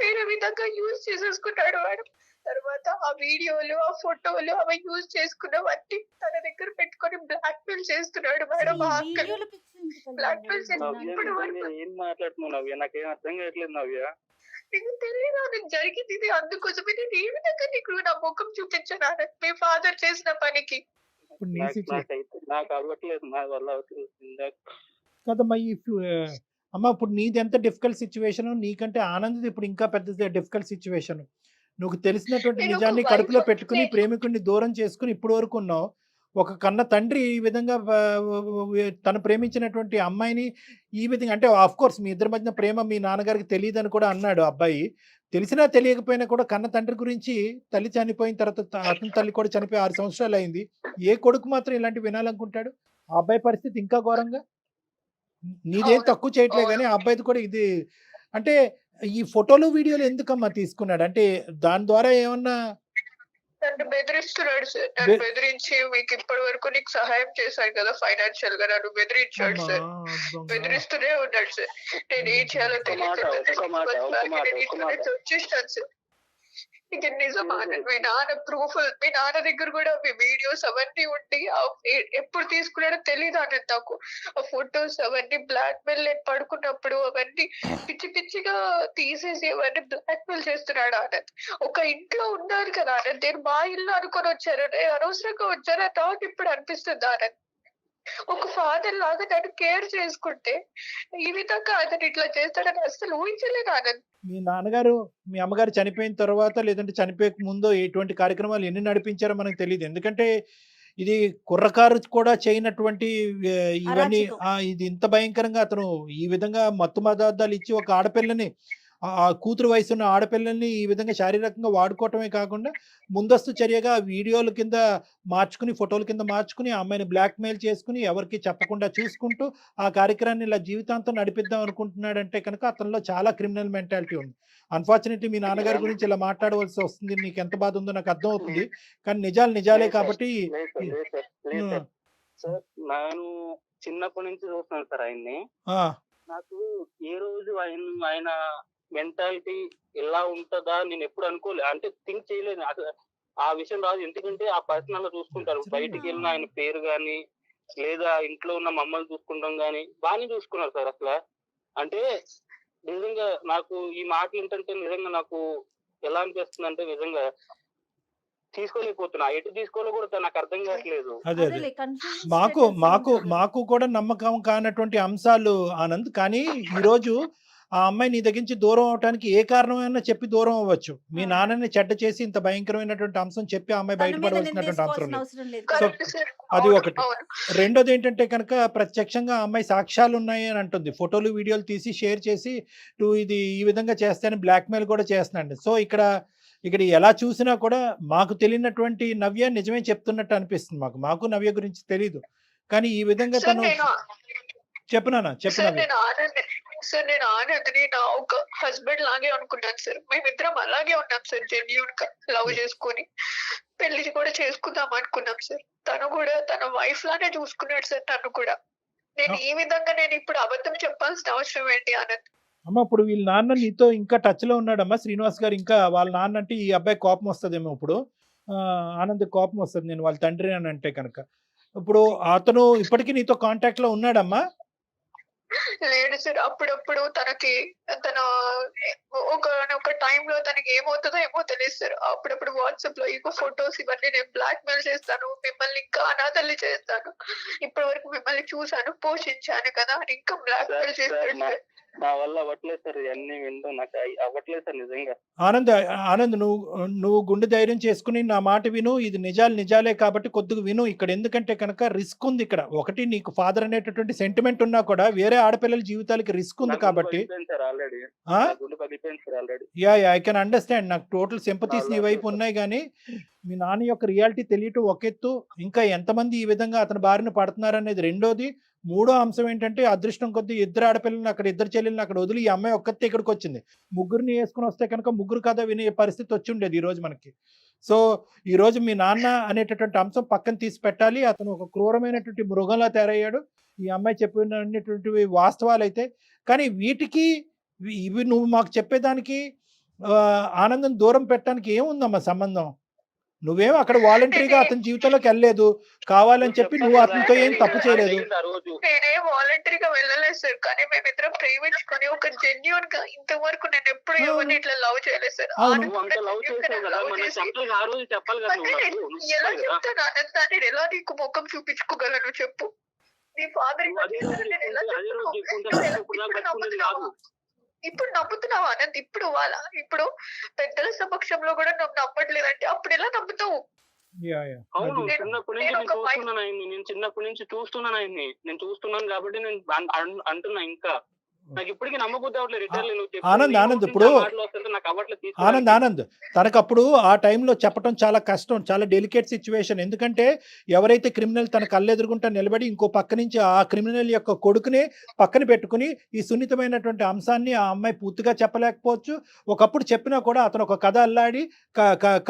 వేరే విధంగా యూజ్ చేసేసుకున్నాడు వాడు. తర్వాత ఆ వీడియోలు, ఆ ఫోటోలు అవి యూజ్ చేసుకున్నవన్నీ తన దగ్గర పెట్టుకొని బ్లాక్ మెయిల్ చేస్తున్నాడు మేడం. ఆ అంకుల్ వీడియోలు పిచ్చి ఎందుకు బ్లాక్ మెయిల్ కళ్యాణ్? నవ్య ఇప్పుడు నిజంగా ఏం మాట్లాడుతున్నావు నవ్య? నాకేం అర్థం కావట్లేదు నవ్య. నీకు తెలియదు నీకు జరిగింది ఇది. అందుకోసమే నేను ఏ విధంగా నీకు నా ముఖం చూపించాను మీ ఫాదర్ చేసిన పనికి. ఇప్పుడు నీ నాకైతే నాకు అవ్వట్లేదు, నా వల్ల అవుతుంది కదమ్మా. అమ్మ ఇప్పుడు నీది ఎంత డిఫికల్ట్ సిచ్యువేషన్, నీకంటే ఆనంద్ ఇప్పుడు ఇంకా పెద్ద డిఫికల్ట్ సిచ్యువేషన్. నువ్వు తెలిసినటువంటి నేను ఒక నిజాన్ని wife కడుపులో ని- పెట్టుకుని ప్రేమికుడిని దూరం చేసుకుని ఇప్పుడు వరకు ఉన్నావు. ఒక కన్న తండ్రి ఈ విధంగా తను ప్రేమించినటువంటి అమ్మాయిని ఈ విధంగా అంటే ఆఫ్ కోర్స్ మీ ఇద్దరి మధ్యన ప్రేమ మీ నాన్నగారికి తెలియదని కూడా అన్నాడు అబ్బాయి. తెలిసినా తెలియకపోయినా కూడా కన్న తండ్రి గురించి తల్లి చనిపోయిన తర్వాత అతని తల్లి కూడా చనిపోయి 6 సంవత్సరాలు అయింది. ఏ కొడుకు మాత్రం ఇలాంటివి వినాలనుకుంటాడు? ఆ అబ్బాయి పరిస్థితి ఇంకా ఘోరంగా. నీదేం అవును. తక్కువ చేయట్లే అవును. గానీ ఆ అబ్బాయిది కూడా ఇది అంటే ఈ ఫోటోలు, వీడియోలు ఎందుకమ్మా తీసుకున్నాడు? అంటే దాని ద్వారా ఏమన్నా నన్ను బెదిరిస్తున్నాడు సార్. నన్ను బె బెదిరించి మీకు ఇప్పటి వరకు నీకు సహాయం చేశాను కదా ఫైనాన్షియల్ గా, నన్ను బెదిరించాడు అమ్మా సార్. దొంగ. బెదిరిస్తూనే ఉన్నాడు సార్. నేను ఏం చేయాలో తెలియక వచ్చేసాను సార్. ఇక నిజమా మీ నాన్న ప్రూఫ్, మీ నాన్న దగ్గర కూడా మీ వీడియోస్ అవన్నీ ఉండి ఎప్పుడు తీసుకున్నాడో తెలియదు ఆనంద్ నాకు. ఆ ఫొటోస్ అవన్నీ బ్లాక్ మెయిల్ నేను పడుకున్నప్పుడు అవన్నీ పిచ్చి పిచ్చిగా తీసేసి అవన్నీ బ్లాక్ మెయిల్ చేస్తున్నాడు ఆనంద్. ఒక ఇంట్లో ఉన్నారు కదా ఆనంద్, నేను మా ఇల్లు అనుకొని వచ్చారు, అనవసరంగా వచ్చారా నాకు ఇప్పుడు అనిపిస్తుంది ఆనంద్. ఒక ఫాదర్ లాగా నన్ను కేర్ చేసుకుంటే ఈ విధంగా అతను ఇట్లా చేస్తాడని అసలు ఊహించలేదు ఆనంద్. మీ నాన్నగారు, మీ అమ్మగారు చనిపోయిన తర్వాత లేదంటే చనిపోయక ముందో ఎటువంటి కార్యక్రమాలు ఎన్ని నడిపించారో మనకు తెలియదు. ఎందుకంటే ఇది కుర్రకారు కూడా చేయనటువంటి ఇవన్నీ అరాచకం. ఇది ఇంత భయంకరంగా అతను ఈ విధంగా మత్తు పదార్థాలు ఇచ్చి ఒక ఆడపిల్లని ఆ కూతురు వయసున్న ఆడపిల్లల్ని ఈ విధంగా శారీరకంగా వాడుకోవటమే కాకుండా ముందస్తు చర్యగా వీడియోల కింద మార్చుకుని, ఫోటోల కింద మార్చుకుని ఆ అమ్మాయిని బ్లాక్‌మెయిల్ చేసుకొని ఎవరికీ చెప్పకుండా చూసుకుంటూ ఆ కార్యక్రమాన్ని ఇలా జీవితాంతం నడిపిద్దాం అనుకుంటున్నాడంటే కనుక అతనిలో చాలా క్రిమినల్ మెంటాలిటీ ఉంది. అన్‌ఫార్చునేట్‌లీ మీ నాన్నగారి గురించి ఇలా మాట్లాడవలసి వస్తుంది. నీకెంత బాధ ఉందో నాకు అర్థమవుతుంది. కానీ నిజాలు నిజాలే కాబట్టి లేదు సార్, లేదు సార్, లేదు హ్మ్. సార్. సార్ నేను చిన్నప్పటి నుంచి చూస్తున్నాను సార్ ఆయన్ని. ఆ! నాకు ఏ రోజు ఆయన మెంటాలిటీ ఇలా ఉంటదా నేను ఎప్పుడు అనుకోలే, అంటే థింక్ చేయలేదు అసలు. ఆ విషయం రాదు, ఎందుకంటే ఆ పర్సన్ అలా చూసుకుంటారు. బయటికి వెళ్ళిన ఆయన పేరు గాని లేదా ఇంట్లో ఉన్న మమ్మల్ని చూసుకుంటాం గాని బాగానే చూసుకున్నారు సార్ అసలు. అంటే నిజంగా నాకు ఈ మాటలు ఏంటంటే నిజంగా నాకు ఎలా అనిపిస్తుంది అంటే నిజంగా తీసుకోలేకపోతున్నా, ఎటు తీసుకోవాలో కూడా నాకు అర్థం కావట్లేదు. అదే. అదేలే కన్ఫ్యూజన్ మాకు స్టేటస్ మాకు ఉంటుంది. మాకు కూడా నమ్మకం కానటువంటి అంశాలు ఆనంద్. కానీ ఈరోజు ఆ అమ్మాయి నీ దగ్గర నుంచి దూరం అవటానికి ఏ కారణమైనా చెప్పి దూరం అవ్వచ్చు. మీ ఆ. నాన్నని చెడ్డ చేసి ఇంత భయంకరమైనటువంటి అంశం చెప్పి ఆ అమ్మాయి తన మీద బయటపడవలసినటువంటి అవసరం నిందేసుకోవాల్సిన లేదు. అవసరం లేదు సో కదా. Correct sir. అది అవును, ఒకటి. అవును. రెండోది ఏంటంటే కనుక ప్రత్యక్షంగా ఆ అమ్మాయి సాక్ష్యాలు ఉన్నాయి అని అంటుంది. ఫోటోలు, వీడియోలు తీసి షేర్ చేసి నువ్వు ఇది ఈ విధంగా చేస్తానని బ్లాక్‌మెయిల్ కూడా చేస్తున్నాడు. సో ఇక్కడ ఎలా చూసినా కూడా మాకు తెలియనటువంటి నవ్య నిజమే చెప్తున్నట్టు అనిపిస్తుంది మాకు. మాకు నవ్య గురించి తెలీదు. కానీ ఈ విధంగా సార్ తను నేను చెప్పు నాన్న, చెప్పు సార్ నవ్య. నేను ఆనంద్ని నా ఒక హస్బెండ్ లాగే అనుకున్నాను సార్. మేమిద్దరం అలాగే ఉన్నాం సార్, జెన్యూన్ గా లవ్ చేసుకొని పెళ్లి కూడా చేసుకుందాం అనుకున్నాం సార్. తను కూడా తన వైఫ్ లానే చూసుకున్నాడు సార్ నన్ను కూడా. నేను ఈ విధంగా నేను ఇప్పుడు అబద్ధం చెప్పాల్సిన అవసరం ఏంటి ఆనంద్? అమ్మ ఇప్పుడు వీళ్ళ నాన్న నీతో ఇంకా టచ్‌లో ఉన్నాడమ్మా శ్రీనివాస్ గారు. ఇంకా వాళ్ళ నాన్న అంటే ఈ అబ్బాయికి కోపం వస్తదేమో ఇప్పుడు. ఆనంద్‌కి కోపం వస్తది నేను వాళ్ళ తండ్రి అని అంటే కనుక. ఇప్పుడు అతను ఇప్పటికి నీతో కాంటాక్ట్‌లో ఉన్నాడమ్మా? లేడు సార్. అప్పుడప్పుడు తనకి తన ఒక టైంలో తనకి ఏమవుతుందో ఏమో తెలియదు సార్. అప్పుడప్పుడు వాట్సాప్ లో ఇగో ఫొటోస్ ఇవన్నీ నేను బ్లాక్ మెయిల్ చేస్తాను, మిమ్మల్ని ఇంకా అనాథల్ని చేస్తాను, ఇప్పటి వరకు మిమ్మల్ని చూసాను, పోషించాను కదా అని ఇంకా బ్లాక్ మెయిల్ చేస్తాడు సార్. నా వల్ల అవ్వట్లేదు సార్, ఇవన్నీ వింటూ నాకు అవ్వట్లేదు సార్ నిజంగా. ఆనంద్ నువ్వు గుండె ధైర్యం చేసుకుని నా మాట విను. ఇది నిజాలే కాబట్టి కొద్దిగా విను. ఇక్కడ ఎందుకంటే కనుక రిస్క్ ఉంది ఇక్కడ. ఒకటి నీకు ఫాదర్ అనేటటువంటి సెంటిమెంట్ ఉన్నా కూడా వేరే ఆడపిల్లల జీవితాలకి రిస్క్ ఉంది కాబట్టి ఐ కెన్ అండర్స్టాండ్. నాకు టోటల్ సింపతీస్ నీ వైపు ఉన్నాయి. కానీ మీ నాన్న యొక్క రియాలిటీ తెలియటం ఒక ఎత్తు, ఇంకా ఎంతమంది ఈ విధంగా అతని బారిన పడుతున్నారు అనేది రెండోది. మూడో అంశం ఏంటంటే అదృష్టం కొద్దీ ఇద్దరు ఆడపిల్లల్ని అక్కడ, ఇద్దరు చెల్లెల్ని అక్కడ వదిలి ఈ అమ్మాయి ఒక్కతే ఇక్కడికి వచ్చింది. ముగ్గురిని వేసుకుని వస్తే కనుక ముగ్గురు కథ వినే పరిస్థితి వచ్చి ఉండేది ఈ రోజు మనకి. సో ఈ రోజు మీ నాన్న అనేటటువంటి అంశం పక్కన తీసి పెట్టాలి. అతను ఒక క్రూరమైనటువంటి మృగంలా తయారయ్యాడు. ఈ అమ్మాయి చెప్పినటువంటివి వాస్తవాలైతే. కానీ వీటికి ఇవి నువ్వు మాకు చెప్పేదానికి ఆనందం దూరం పెట్టడానికి ఏముందమ్మా సంబంధం? నువ్వేం అక్కడ వాలంటరీగా అతని జీవితంలోకి వెళ్ళలేదు. కావాలని చెప్పి నువ్వు అతనితో ఏం తప్పు చేయలేదు. నేనేం వాలంటరీగా వెళ్ళలేదు సార్. కానీ మేమిద్దరం ప్రేమించుకొని ఒక జెన్యూన్ గా ఇంతవరకు నేను ఎప్పుడు ఎవరిని ఇట్లా లవ్ చేయలేదు సార్. ఎలా చెప్తాను ఆనంద్? నేను ఎలా నీకు ముఖం చూపించుకోగలను చెప్పు? నీ ఫాదర్ ఇప్పుడు నమ్ముతున్నావా ఆనంద్? ఇప్పుడు పెద్దల సమక్షంలో కూడా నువ్వు నమ్మట్లేదంటే అప్పుడు ఎలా నమ్ముతావు? అవును, అది చిన్నప్పటి నుంచి నేను చూస్తున్నాను ఆయన్ని, నేను చిన్నప్పటి నుంచి చూస్తున్నాను ఆయన్ని, నేను చూస్తున్నాను కాబట్టి నేను అంటున్నా. ఇంకా నాకు ఇప్పటికీ నమ్మబుద్ధి అవ్వట్లేదు. రిటర్న్ నువ్వు ఆనంద్ చెప్పావు ఇప్పుడు మాటలు వస్తుంటే నాకు అవ్వట్లేదు ఆనంద్ తీసుకోవడానికి. తనకప్పుడు ఆ టైంలో చెప్పడం చాలా కష్టం, చాలా డెలికేట్ సిచ్యువేషన్. ఎందుకంటే ఎవరైతే క్రిమినల్ తన కళ్ళెదురుగుంటా నిలబడి ఇంకో పక్క నుంచి ఆ క్రిమినల్ యొక్క కొడుకునే పక్కన పెట్టుకుని ఈ సున్నితమైనటువంటి అంశాన్ని ఆ అమ్మాయి పూర్తిగా చెప్పలేకపోవచ్చు. ఒకప్పుడు చెప్పినా కూడా అతను ఒక కథ అల్లాడి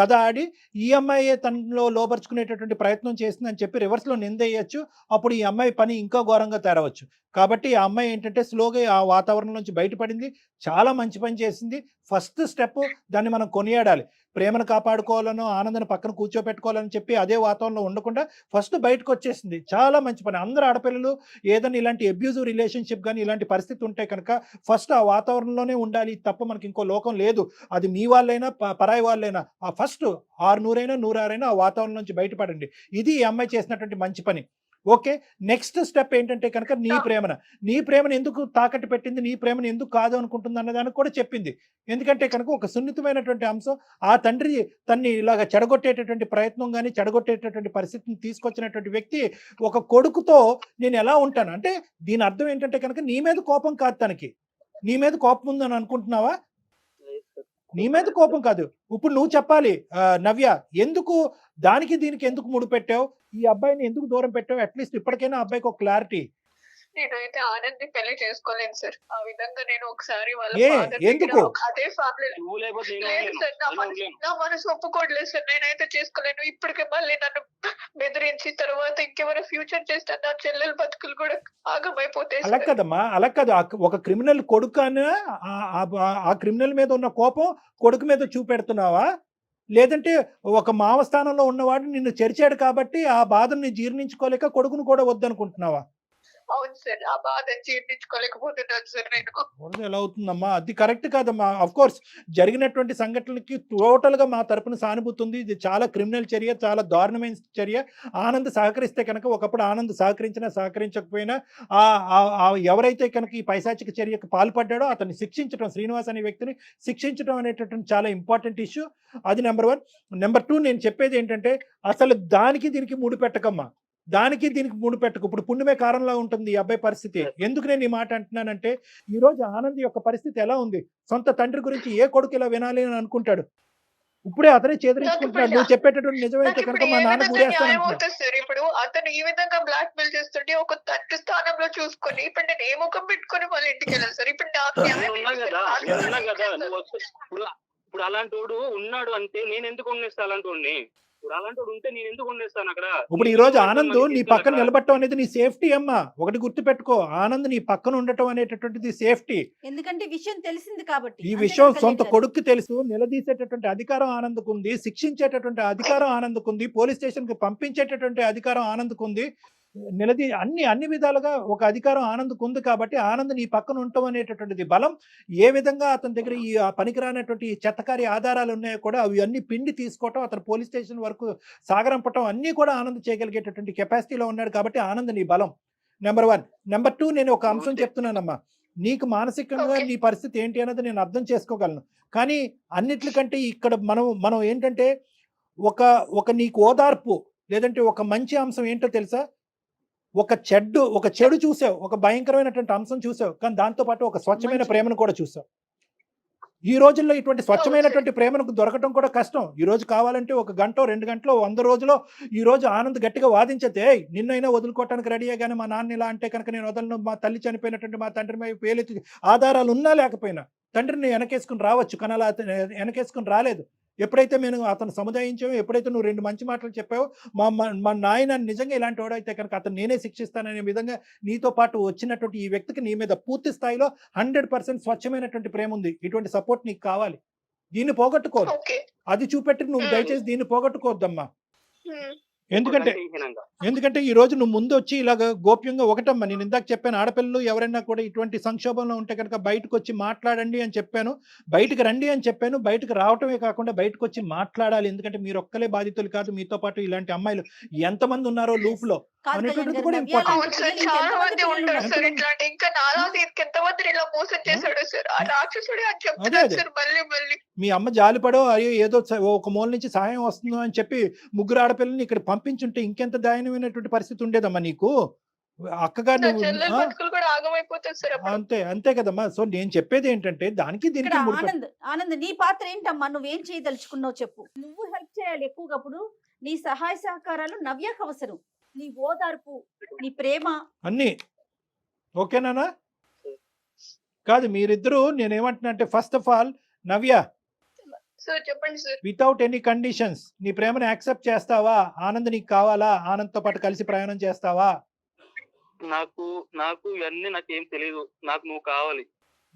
కథ ఆడి ఈ అమ్మాయి తనలో లోపరుచుకునేటటువంటి ప్రయత్నం చేసిందని చెప్పి రివర్స్లో నిందేయచ్చు. అప్పుడు ఈ అమ్మాయి పని ఇంకా ఘోరంగా తేరవచ్చు. కాబట్టి ఆ అమ్మాయి ఏంటంటే స్లోగా ఆ వాతావరణం నుంచి బయటపడింది. చాలా మంచి పని చేసింది. ఫస్ట్ స్టెప్ దాన్ని మనం కొనియాడాలి. ప్రేమను కాపాడుకోవాలనో ఆనందాన్ని పక్కన కూర్చోపెట్టుకోవాలని చెప్పి అదే వాతావరణంలో ఉండకుండా ఫస్ట్ బయటకు వచ్చేసింది. చాలా మంచి పని. అందరు ఆడపిల్లలు ఏదైనా ఇలాంటి అబ్యూజివ్ రిలేషన్షిప్ కానీ ఇలాంటి పరిస్థితి ఉంటే కనుక ఫస్ట్ ఆ వాతావరణంలోనే ఉండాలి తప్ప మనకి ఇంకో లోకం లేదు. అది మీ వాళ్ళైనా పరాయి వాళ్ళైనా ఆ ఫస్ట్ 600 106 ఆ వాతావరణం నుంచి బయటపడండి. ఇది ఈ అమ్మాయి చేసినటువంటి మంచి పని. ఓకే, నెక్స్ట్ స్టెప్ ఏంటంటే కనుక నీ ప్రేమను ఎందుకు తాకట్టు పెట్టింది, నీ ప్రేమను ఎందుకు కాదు అనుకుంటుంది అన్నదానికి కూడా చెప్పింది. ఎందుకంటే కనుక ఒక సున్నితమైనటువంటి అంశం, ఆ తండ్రి తన్ని ఇలాగ చెడగొట్టేటటువంటి ప్రయత్నం కానీ చెడగొట్టేటటువంటి పరిస్థితిని తీసుకొచ్చినటువంటి వ్యక్తి ఒక కొడుకుతో నేను ఎలా ఉంటాను అంటే దీని అర్థం ఏంటంటే కనుక నీ మీద కోపం కాదు తనకి. నీ మీద కోపం ఉందని అనుకుంటున్నావా? నీ మీద కోపం కాదు. ఇప్పుడు నువ్వు చెప్పాలి నవ్య, ఎందుకు దానికి దీనికి ఎందుకు ముడిపెట్టావు, ఈ అబ్బాయిని ఎందుకు దూరం పెట్టావు? అట్లీస్ట్ ఇప్పటికైనా అబ్బాయికి ఒక క్లారిటీ. నేనైతే ఆనంద్ పెళ్లి చేసుకోలేను సార్. ఆ విధంగా నేను ఒకసారి వాళ్ళ ఏ father ఎందుకు దగ్గర అదే ఫ్యామిలీ నువ్వు లేకపోతే నేను లేదు ఉండలేను. సార్, నేను నా మనసు ఒప్పుకోవట్లేదు సార్. నేనైతే చేసుకోలేను. ఇప్పటికే మళ్ళీ నన్ను బెదిరించి తర్వాత ఇంకెవరో ఫ్యూచర్ చేస్తే నా చెల్లెల బతుకులు కూడా ఆగమైపోతాయి అలా సార్. కదమ్మా, అలా కాదు. ఒక క్రిమినల్ కొడుకు అని ఆ క్రిమినల్ మీద ఉన్న కోపం కొడుకు మీద చూపెడుతున్నావా? లేదంటే ఒక మావ స్థానంలో ఉన్నవాడు నిన్ను చెరిచాడు కాబట్టి ఆ బాధని జీర్ణించుకోలేక కొడుకును కూడా వద్దనుకుంటున్నావా? అవును సార్, ఆ బాధ జీర్ణించుకోలేకపోతున్నాను సార్ నేను. వరద ఎలా అవుతుందమ్మా? అది కరెక్ట్ కాదమ్మా. అఫ్ కోర్స్ జరిగినటువంటి సంఘటనలకి టోటల్గా మా తరపున సానుభూతి ఉంది. ఇది చాలా క్రిమినల్ చర్య, చాలా దారుణమైన చర్య. ఆనంద్ సహకరిస్తే కనుక ఒకప్పుడు ఆనంద్ సహకరించినా సహకరించకపోయినా ఎవరైతే కనుక ఈ పైశాచిక చర్యకు పాల్పడ్డాడో అతన్ని శిక్షించడం, శ్రీనివాస్ అనే వ్యక్తిని శిక్షించడం అనేటటువంటి చాలా ఇంపార్టెంట్ ఇష్యూ. అది నెంబర్ 1. నెంబర్ 2 నేను చెప్పేది ఏంటంటే అసలు దానికి దీనికి ముడిపెట్టకమ్మా. దానికి దీనికి ముడిపెట్టకు. ఇప్పుడు పుణ్యమే కారణంలా ఉంటుంది ఈ అబ్బాయి పరిస్థితి. ఎందుకు నేను ఈ మాట అంటున్నానంటే ఈరోజు ఆనంద్ యొక్క పరిస్థితి ఎలా ఉంది? సొంత తండ్రి గురించి ఏ కొడుకు ఇలా వినాలి అని అనుకుంటాడు? ఇప్పుడే అతనే చేదరించుకుంటున్నాడు. నువ్వు చెప్పేటటువంటి నిజమైతే నాకు కనుక ఇప్పుడు మా ఏ నాన్న విధంగా గురేస్తాను న్యాయం అంటున్నాడు. అవుతుంది సార్? ఇప్పుడు అతను ఈ విధంగా బ్లాక్ మెయిల్ చేస్తుంటే ఒక తండ్రి స్థానంలో చూసుకొని ఇప్పుడు నేను ఏ ముఖం పెట్టుకొని వాళ్ళ ఇంటికి వెళ్ళాలి సార్? ఇప్పుడు నాకు న్యాయం నేనున్నా ఏంటి కదా, సార్? నేనున్నా కదా. నువ్వు ఇప్పుడు అలాంటి వాడు ఉన్నాడు అంటే నేను ఎందుకు ఉండేస్తా అలాంటి వాడిని? ఇప్పుడు అలాంటి వాడు ఉంటే నేను ఎందుకు ఉండేస్తాను అక్కడ? ఇప్పుడు ఈ రోజు ఆనంద్ నీ పక్కన నిలబడటం అనేది నీ సేఫ్టీ అమ్మా. ఒకటి గుర్తుపెట్టుకో, ఆనంద్ నీ పక్కన ఉండటం అనేటటువంటిది సేఫ్టీ. ఎందుకంటే విషయం తెలిసింది కాబట్టి. ఈ అంతే విషయం కదా సొంత కళ్యాణ్ కొడుక్కి తెలుసు. నిలదీసేటటువంటి అధికారం ఆనంద్కుంది, శిక్షించేటటువంటి అధికారం ఆనంద్కుంది, పోలీస్ స్టేషన్ కి పంపించేటటువంటి అధికారం ఆనంద్కుంది. అన్ని విధాలుగా ఒక అధికారం ఆనంద్కుంది. కాబట్టి ఆనంద్ నీ పక్కన ఉండటం అనేటటువంటిది బలం. ఏ విధంగా అతని దగ్గర ఈ పనికిరానటువంటి చెత్తకారి ఆధారాలు ఉన్నాయో కూడా అవి అన్ని పిండి తీసుకోవటం, అతను పోలీస్ స్టేషన్ వరకు సాగరంపటం అన్నీ కూడా ఆనంద్ చేయగలిగేటటువంటి కెపాసిటీలో ఉన్నాడు. కాబట్టి ఆనంద్ నీ బలం నెంబర్ 1. నెంబర్ 2 నేను ఒక అంశం చెప్తున్నానమ్మా. నీకు మానసికంగా నీ పరిస్థితి ఏంటి అన్నది నేను అర్థం చేసుకోగలను. కానీ అన్నిట్లకంటే ఇక్కడ మనం ఏంటంటే ఒక నీకు ఓదార్పు లేదంటే ఒక మంచి అంశం ఏంటో తెలుసా? ఒక చెడు చూసావు, ఒక భయంకరమైనటువంటి అంశం చూసావు, కానీ దాంతోపాటు ఒక స్వచ్ఛమైన ప్రేమను కూడా చూసావు. ఈ రోజుల్లో ఇటువంటి స్వచ్ఛమైనటువంటి ప్రేమను దొరకటం కూడా కష్టం. ఈ రోజు కావాలంటే 1 గంట 2 గంటలో 100 రోజులో ఈ రోజు ఆనంద్ గట్టిగా వాదించతే నిన్నైనా వదులుకోవటానికి రెడీ కానీ మా నాన్న ఇలా అంటే కనుక నేను వదలను, మా తల్లి చనిపోయినటువంటి మా తండ్రి మీద పేలెత్తి ఆధారాలు ఉన్నా లేకపోయినా తండ్రిని వెనకేసుకుని రావచ్చు. కానీ అలా వెనకేసుకుని రాలేదు. ఎప్పుడైతే నేను అతను సముదాయించావో, ఎప్పుడైతే నువ్వు 2 మంచి మాటలు చెప్పావో, మా నాయన నిజంగా ఇలాంటి వాడైతే కనుక అతను నేనే శిక్షిస్తాననే విధంగా నీతో పాటు వచ్చినటువంటి ఈ వ్యక్తికి నీ మీద పూర్తి స్థాయిలో 100% స్వచ్ఛమైనటువంటి ప్రేమ ఉంది. ఇటువంటి సపోర్ట్ నీకు కావాలి. దీన్ని పోగొట్టుకోదు. అది చూపెట్టి నువ్వు దయచేసి దీన్ని పోగొట్టుకోవద్దమ్మా. ఎందుకంటే హీనంగా. ఎందుకంటే ఈ రోజు నువ్వు ముందు వచ్చి ఇలాగ గోప్యంగా ఒకటమ్మా, నేను ఇందాక చెప్పాను, ఆడపిల్లలు ఎవరైనా కూడా ఇటువంటి సంక్షోభంలో ఉంటే కనుక బయటకు వచ్చి మాట్లాడండి అని చెప్పాను, బయటకు రండి అని చెప్పాను. బయటకు రావటమే కాకుండా బయటకు వచ్చి మాట్లాడాలి. ఎందుకంటే మీరు ఒక్కలే బాధితులు కాదు, మీతో పాటు ఇలాంటి అమ్మాయిలు ఎంతమంది ఉన్నారో లూప్ లో కాదు అనేటువంటిది కళ్యాణ్ కూడా గారు, important. నవ్య అవును సార్, లాంటి చాలా పిల్లలు మంది ఉంటారు ఎంతమంది సార్ ఉన్నారు? ఇట్లాంటి. ఇంకా నాలాగా ఇంకెంతమందిని ఇలా మోసం చేశాడు సార్ ఆ రాక్షసుడే అని అదే చెప్తున్నాను అదే సార్ మళ్ళీ మళ్ళీ. మీ అమ్మ జాలిపడో అయ్యో ఏదో ఒక మూల నుంచి సహాయం వస్తుందో అని చెప్పి ముగ్గురు ఆడపిల్లల్ని ఇక్కడ పంపించుంటే ఇంకెంత దయనీయమైనటువంటి పరిస్థితి ఉండేదమ్మా నీకు. అక్కగా నా నువ్వు చెల్లెల బతుకులు కూడా ఆగమైపోతుంది సార్ అప్పుడు. అంతే అంతే కదమ్మా. సో నేను చెప్పేది ఏంటంటే దానికి ఇక్కడ దీనికి ముడిపడి ఆనంద్ ఆనంద్ నీ పాత్ర ఏంటమ్మా? నువ్వేం చేయదలుచుకున్నావు చెప్పు. నువ్వు హెల్ప్ చేయాలి ఎక్కువగా. అప్పుడు నీ సహాయ సహకారాలు నవ్యకు అవసరం. నీ ఓదార్పు, నీ ప్రేమ. అన్నీ ఓకేనా? కాదు మీరిద్దరూ నేనేమంటున్నా అంటే first of all Navya, sir చెప్పండి సార్. వితౌట్ ఎనీ కండిషన్స్ నీ ప్రేమను యాక్సెప్ట్ చేస్తావా? ఆనంద్ నీకు కావాలా? ఆనంద్తో పాటు కలిసి ప్రయాణం చేస్తావా? నాకు ఇవన్నీ నాకేం తెలియదు. నాకు నువ్వు కావాలి.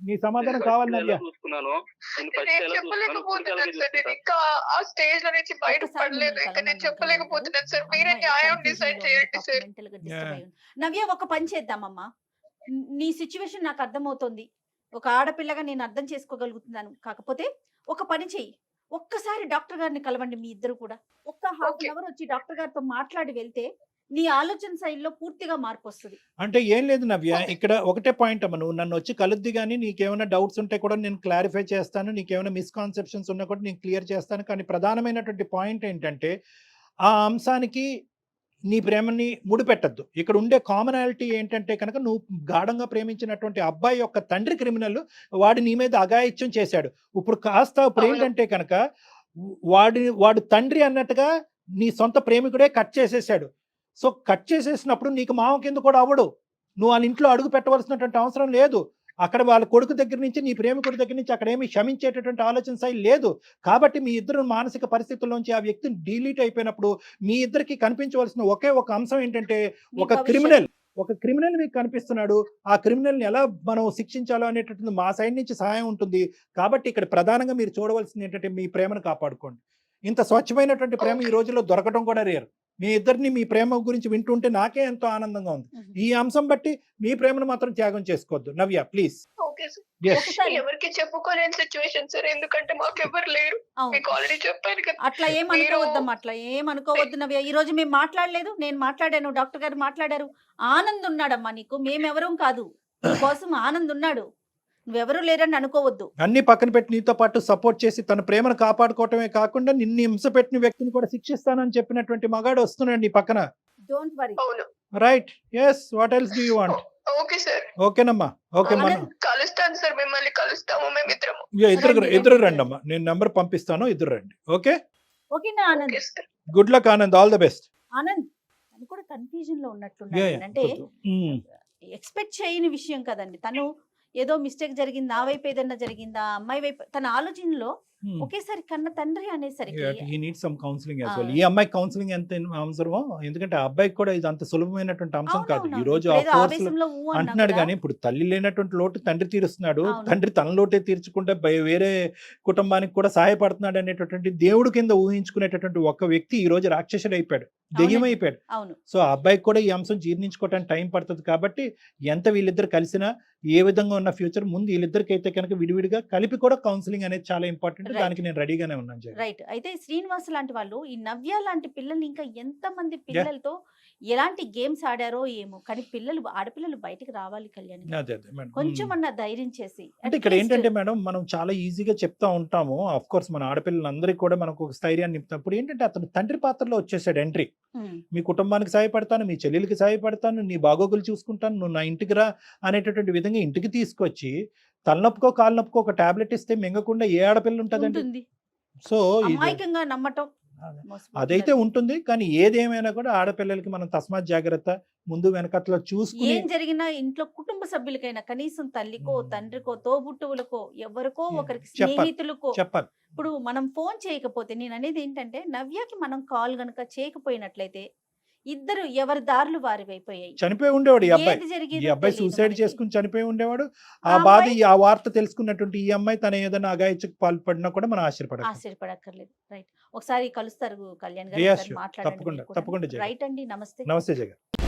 నీ సమాధానం కావాలి నవ్య. చూసుకున్నాను నేను నేను ఫస్ట్ ఎలా చూసుకున్నాను చెప్పలేకపోతున్నాను సార్. నేను ఇంకా ఆ స్టేజ్ లో నుంచి బయట పడలేదు. ఇంకా నేను చెప్పలేకపోతున్నాను సార్. మీరే న్యాయం డిసైడ్ చేయండి సార్. నవ్య ఒక పని చేద్దామమ్మా. నీ సిచ్యువేషన్ నాకు అర్థమవుతోంది. ఒక ఆడపిల్లగా నేను అర్థం చేసుకోగలుగుతున్నాను. కాకపోతే ఒక పని చెయ్యి, ఒక్కసారి డాక్టర్ గారిని కలవండి మీ ఇద్దరు కూడా. ఒక్క హాఫ్ అన్ అవర్ వచ్చి డాక్టర్ గారితో మాట్లాడి వెళ్తే నీ ఆలోచన శైలిలో పూర్తిగా మార్పు వస్తుంది. అంటే ఏం లేదు నవ్య, ఇక్కడ ఒకటే పాయింట్ అమ్మ, నువ్వు నన్ను వచ్చి కలుద్ది కానీ నీకేమైనా డౌట్స్ ఉంటే కూడా నేను క్లారిఫై చేస్తాను, నీకేమైనా మిస్కాన్సెప్షన్స్ ఉన్నా కూడా నేను క్లియర్ చేస్తాను. కానీ ప్రధానమైనటువంటి పాయింట్ ఏంటంటే ఆ అంశానికి నీ ప్రేమని ముడిపెట్టద్దు. ఇక్కడ ఉండే కామనాలిటీ ఏంటంటే కనుక నువ్వు గాఢంగా ప్రేమించినటువంటి అబ్బాయి యొక్క తండ్రి క్రిమినల్, వాడు నీ మీద అఘాయిత్యం చేశాడు. ఇప్పుడు ఇప్పుడు ఏంటంటే కనుక వాడు తండ్రి అన్నట్టుగా నీ సొంత ప్రేమికుడే కట్ చేసేసాడు. సో కట్ చేసేసినప్పుడు నీకు మామ కింద కూడా అవ్వడు. నువ్వు వాళ్ళ ఇంట్లో అడుగు పెట్టవలసినటువంటి అవసరం లేదు. అక్కడ వాళ్ళ కొడుకు దగ్గర నుంచి నీ ప్రేమికుడి దగ్గర నుంచి అక్కడ ఏమి క్షమించేటటువంటి ఆలోచన శైలి లేదు. కాబట్టి మీ ఇద్దరు మానసిక పరిస్థితుల్లోంచి ఆ వ్యక్తి డిలీట్ అయిపోయినప్పుడు మీ ఇద్దరికి కనిపించవలసిన ఒకే ఒక అంశం ఏంటంటే ఒక క్రిమినల్ మీకు కనిపిస్తున్నాడు. ఆ క్రిమినల్ని ఎలా మనం శిక్షించాలో అనేటటువంటి మా సైడ్ నుంచి సహాయం ఉంటుంది. కాబట్టి ఇక్కడ ప్రధానంగా మీరు చూడవలసింది ఏంటంటే మీ ప్రేమను కాపాడుకోండి. ఇంత స్వచ్ఛమైనటువంటి ప్రేమ ఈ రోజుల్లో దొరకడం కూడా రేర్. మీ ఇద్దరిని మీ ప్రేమ గురించి వింటుంటే నాకే ఎంతో ఆనందంగా ఉంది. ఈ అంశం బట్టి మీ ప్రేమను మాత్రం త్యాగం చేసుకోవద్దు నవ్య, ప్లీజ్. Okay sir. ఎవరికి చెప్పుకోలేని సిచ్యువేషన్ సార్, ఎందుకంటే మాకు ఎవరు లేరు. మీకు ఆల్రెడీ చెప్పాను కదా. అట్లా ఏమనుకోవద్దమ్మా, అట్లా ఏమనుకోవద్దు నవ్య. ఈ రోజు మేము మాట్లాడలేదు, నేను మాట్లాడాను, డాక్టర్ గారు మాట్లాడారు. ఆనంద్ ఉన్నాడమ్మా నీకు, మేమెవరూ కాదు. నీకోసం ఆనంద్ ఉన్నాడు, నువ్వెవరూ లేరని అనుకోవద్దు. అన్ని పక్కన పెట్టి నీతో పాటు సపోర్ట్ చేసి తన ప్రేమను కాపాడుకోవటమే కాకుండా నిన్ను హింస పెట్టిన వ్యక్తిని కూడా శిక్షిస్తానని చెప్పినటువంటి మగాడు వస్తున్నాడు నీ పక్కన. Don't worry. అవును. Right. Yes. What else do you want? Okay sir. ఓకేనమ్మా. ఓకే మనం కలుస్తాను సార్, మిమ్మల్ని కలుస్తాము మేమిద్దరము. ఇద్దరు రండి అమ్మా, నేను నంబర్ పంపిస్తాను, ఇద్దరు రండి. ఓకే ఓకేనా Anand? Good luck Anand, all the best. Anand తను కూడా కన్ఫ్యూజన్ లో ఉన్నట్లున్నాడు. అంటే ఎక్స్పెక్ట్ చేయని విషయం కదండి. తను ఏదో మిస్టేక్ జరిగింది, నా వైపు ఏదన్నా జరిగిందా, అమ్మాయి వైపు, తన ఆలోచనలో ఒకేసారి కన్న తండ్రి అనేసరికి he needs some counseling as well. ఈ అమ్మాయి కౌన్సిలింగ్ ఎంత అవసరమో, ఎందుకంటే ఆ అబ్బాయికి కూడా ఇది అంత సులభమైనటువంటి అంశం కాదు. ఈ రోజు అంటున్నాడు కానీ ఇప్పుడు తల్లి లేనటువంటి లోటు తండ్రి తీరుస్తున్నాడు. తండ్రి తన లోటే తీర్చుకుంటే వేరే కుటుంబానికి కూడా సహాయపడుతున్నాడు అనేటటువంటి దేవుడు కింద ఊహించుకునేటటువంటి ఒక వ్యక్తి ఈ రోజు రాక్షసుడు అయిపోయాడు, దెయ్యం అయిపోయాడు. సో ఆ అబ్బాయికి కూడా ఈ అంశం జీర్ణించుకోవడానికి టైం పడుతుంది. కాబట్టి ఎంత వీళ్ళిద్దరు కలిసినా ఏ విధంగా ఉన్న ఫ్యూచర్ ముందు వీళ్ళిద్దరికి అయితే కనుక విడివిడిగా కలిపి కూడా కౌన్సిలింగ్ అనేది చాలా ఇంపార్టెంట్. దానికి నేను రెడీగానే ఉన్నాను. రైట్. అయితే శ్రీనివాస్ లాంటి వాళ్ళు ఈ నవ్య లాంటి పిల్లల్ని ఇంకా ఎంత మంది పిల్లలతో ఎలాంటి గేమ్స్ ఆడారో ఏమో, కానీ ఆడపిల్లలు బయటికి రావాలి కళ్యాణ్, కొంచెం అన్న ధైర్యం చేసి. అంటే ఇక్కడ ఏంటంటే మేడం, మనం చాలా ఈజీగా చెప్తా ఉంటాము. ఆఫ్ కోర్స్ మన ఆడపిల్లలందరికీ కూడా మనకు ఒక స్థైర్యాన్ని నింపుతాం. ఇప్పుడు ఏంటంటే అతను తండ్రి పాత్రలో వచ్చేసాడు ఎంట్రీ. మీ కుటుంబానికి సహాయపడతాను, మీ చెల్లెలకి సహాయపడతాను, నీ బాగోగులు చూసుకుంటాను, నువ్వు నా ఇంటికి రా అనేటటువంటి విధంగా ఇంటికి తీసుకొచ్చి తలనొప్పుకో కాలు నొప్పుకో ఒక టాబ్లెట్ ఇస్తే మింగకుండా ఏ ఆడపిల్ల ఉంటుందండి? సో అమాయకంగా నమ్మటం అదైతే ఉంటుంది. కానీ ఏదేమైనా కూడా ఆడపిల్లలకి మనం తస్మాత్ జాగ్రత్త, ముందు వెనకట్లో చూసుకుని ఏం జరిగినా ఇంట్లో కుటుంబ సభ్యులకైనా కనీసం తల్లికో తండ్రికో తోబుట్టువులకో ఎవరికో ఒకరికి స్నేహితులకో చెప్పాలి. ఇప్పుడు మనం ఫోన్ చేయకపోతే, నేను అనేది ఏంటంటే నవ్యకి మనం కాల్ గనక చేయకపోయినట్లయితే ఇద్దరు ఎవరి దారులు వారి అయిపోయాయి. చనిపోయి ఉండేవాడు ఈ అబ్బాయి. ఏది ఈ జరిగేదో అబ్బాయి తెలీదు సూసైడ్ మనకి. చేసుకుని చనిపోయి ఉండేవాడు. ఆ ఆ బాధ అమ్మాయి- ఆ వార్త తెలుసుకున్నటువంటి ఈ అమ్మాయి తన ఏదైనా అగాయత్యకు పాల్పడినా కూడా మనం ఆశ్చర్యపడాలి. ఆశ్చర్యపడక్కర్లేదు. రైట్. ఒకసారి కలుస్తారు కళ్యాణ్ గారు, Yes, ఒకసారి sure. మాట్లాడండి తప్పకుండా, మీరు కూడా. తప్పకుండా జయ. రైట్ అండి. నమస్తే. నమస్తే జగన్.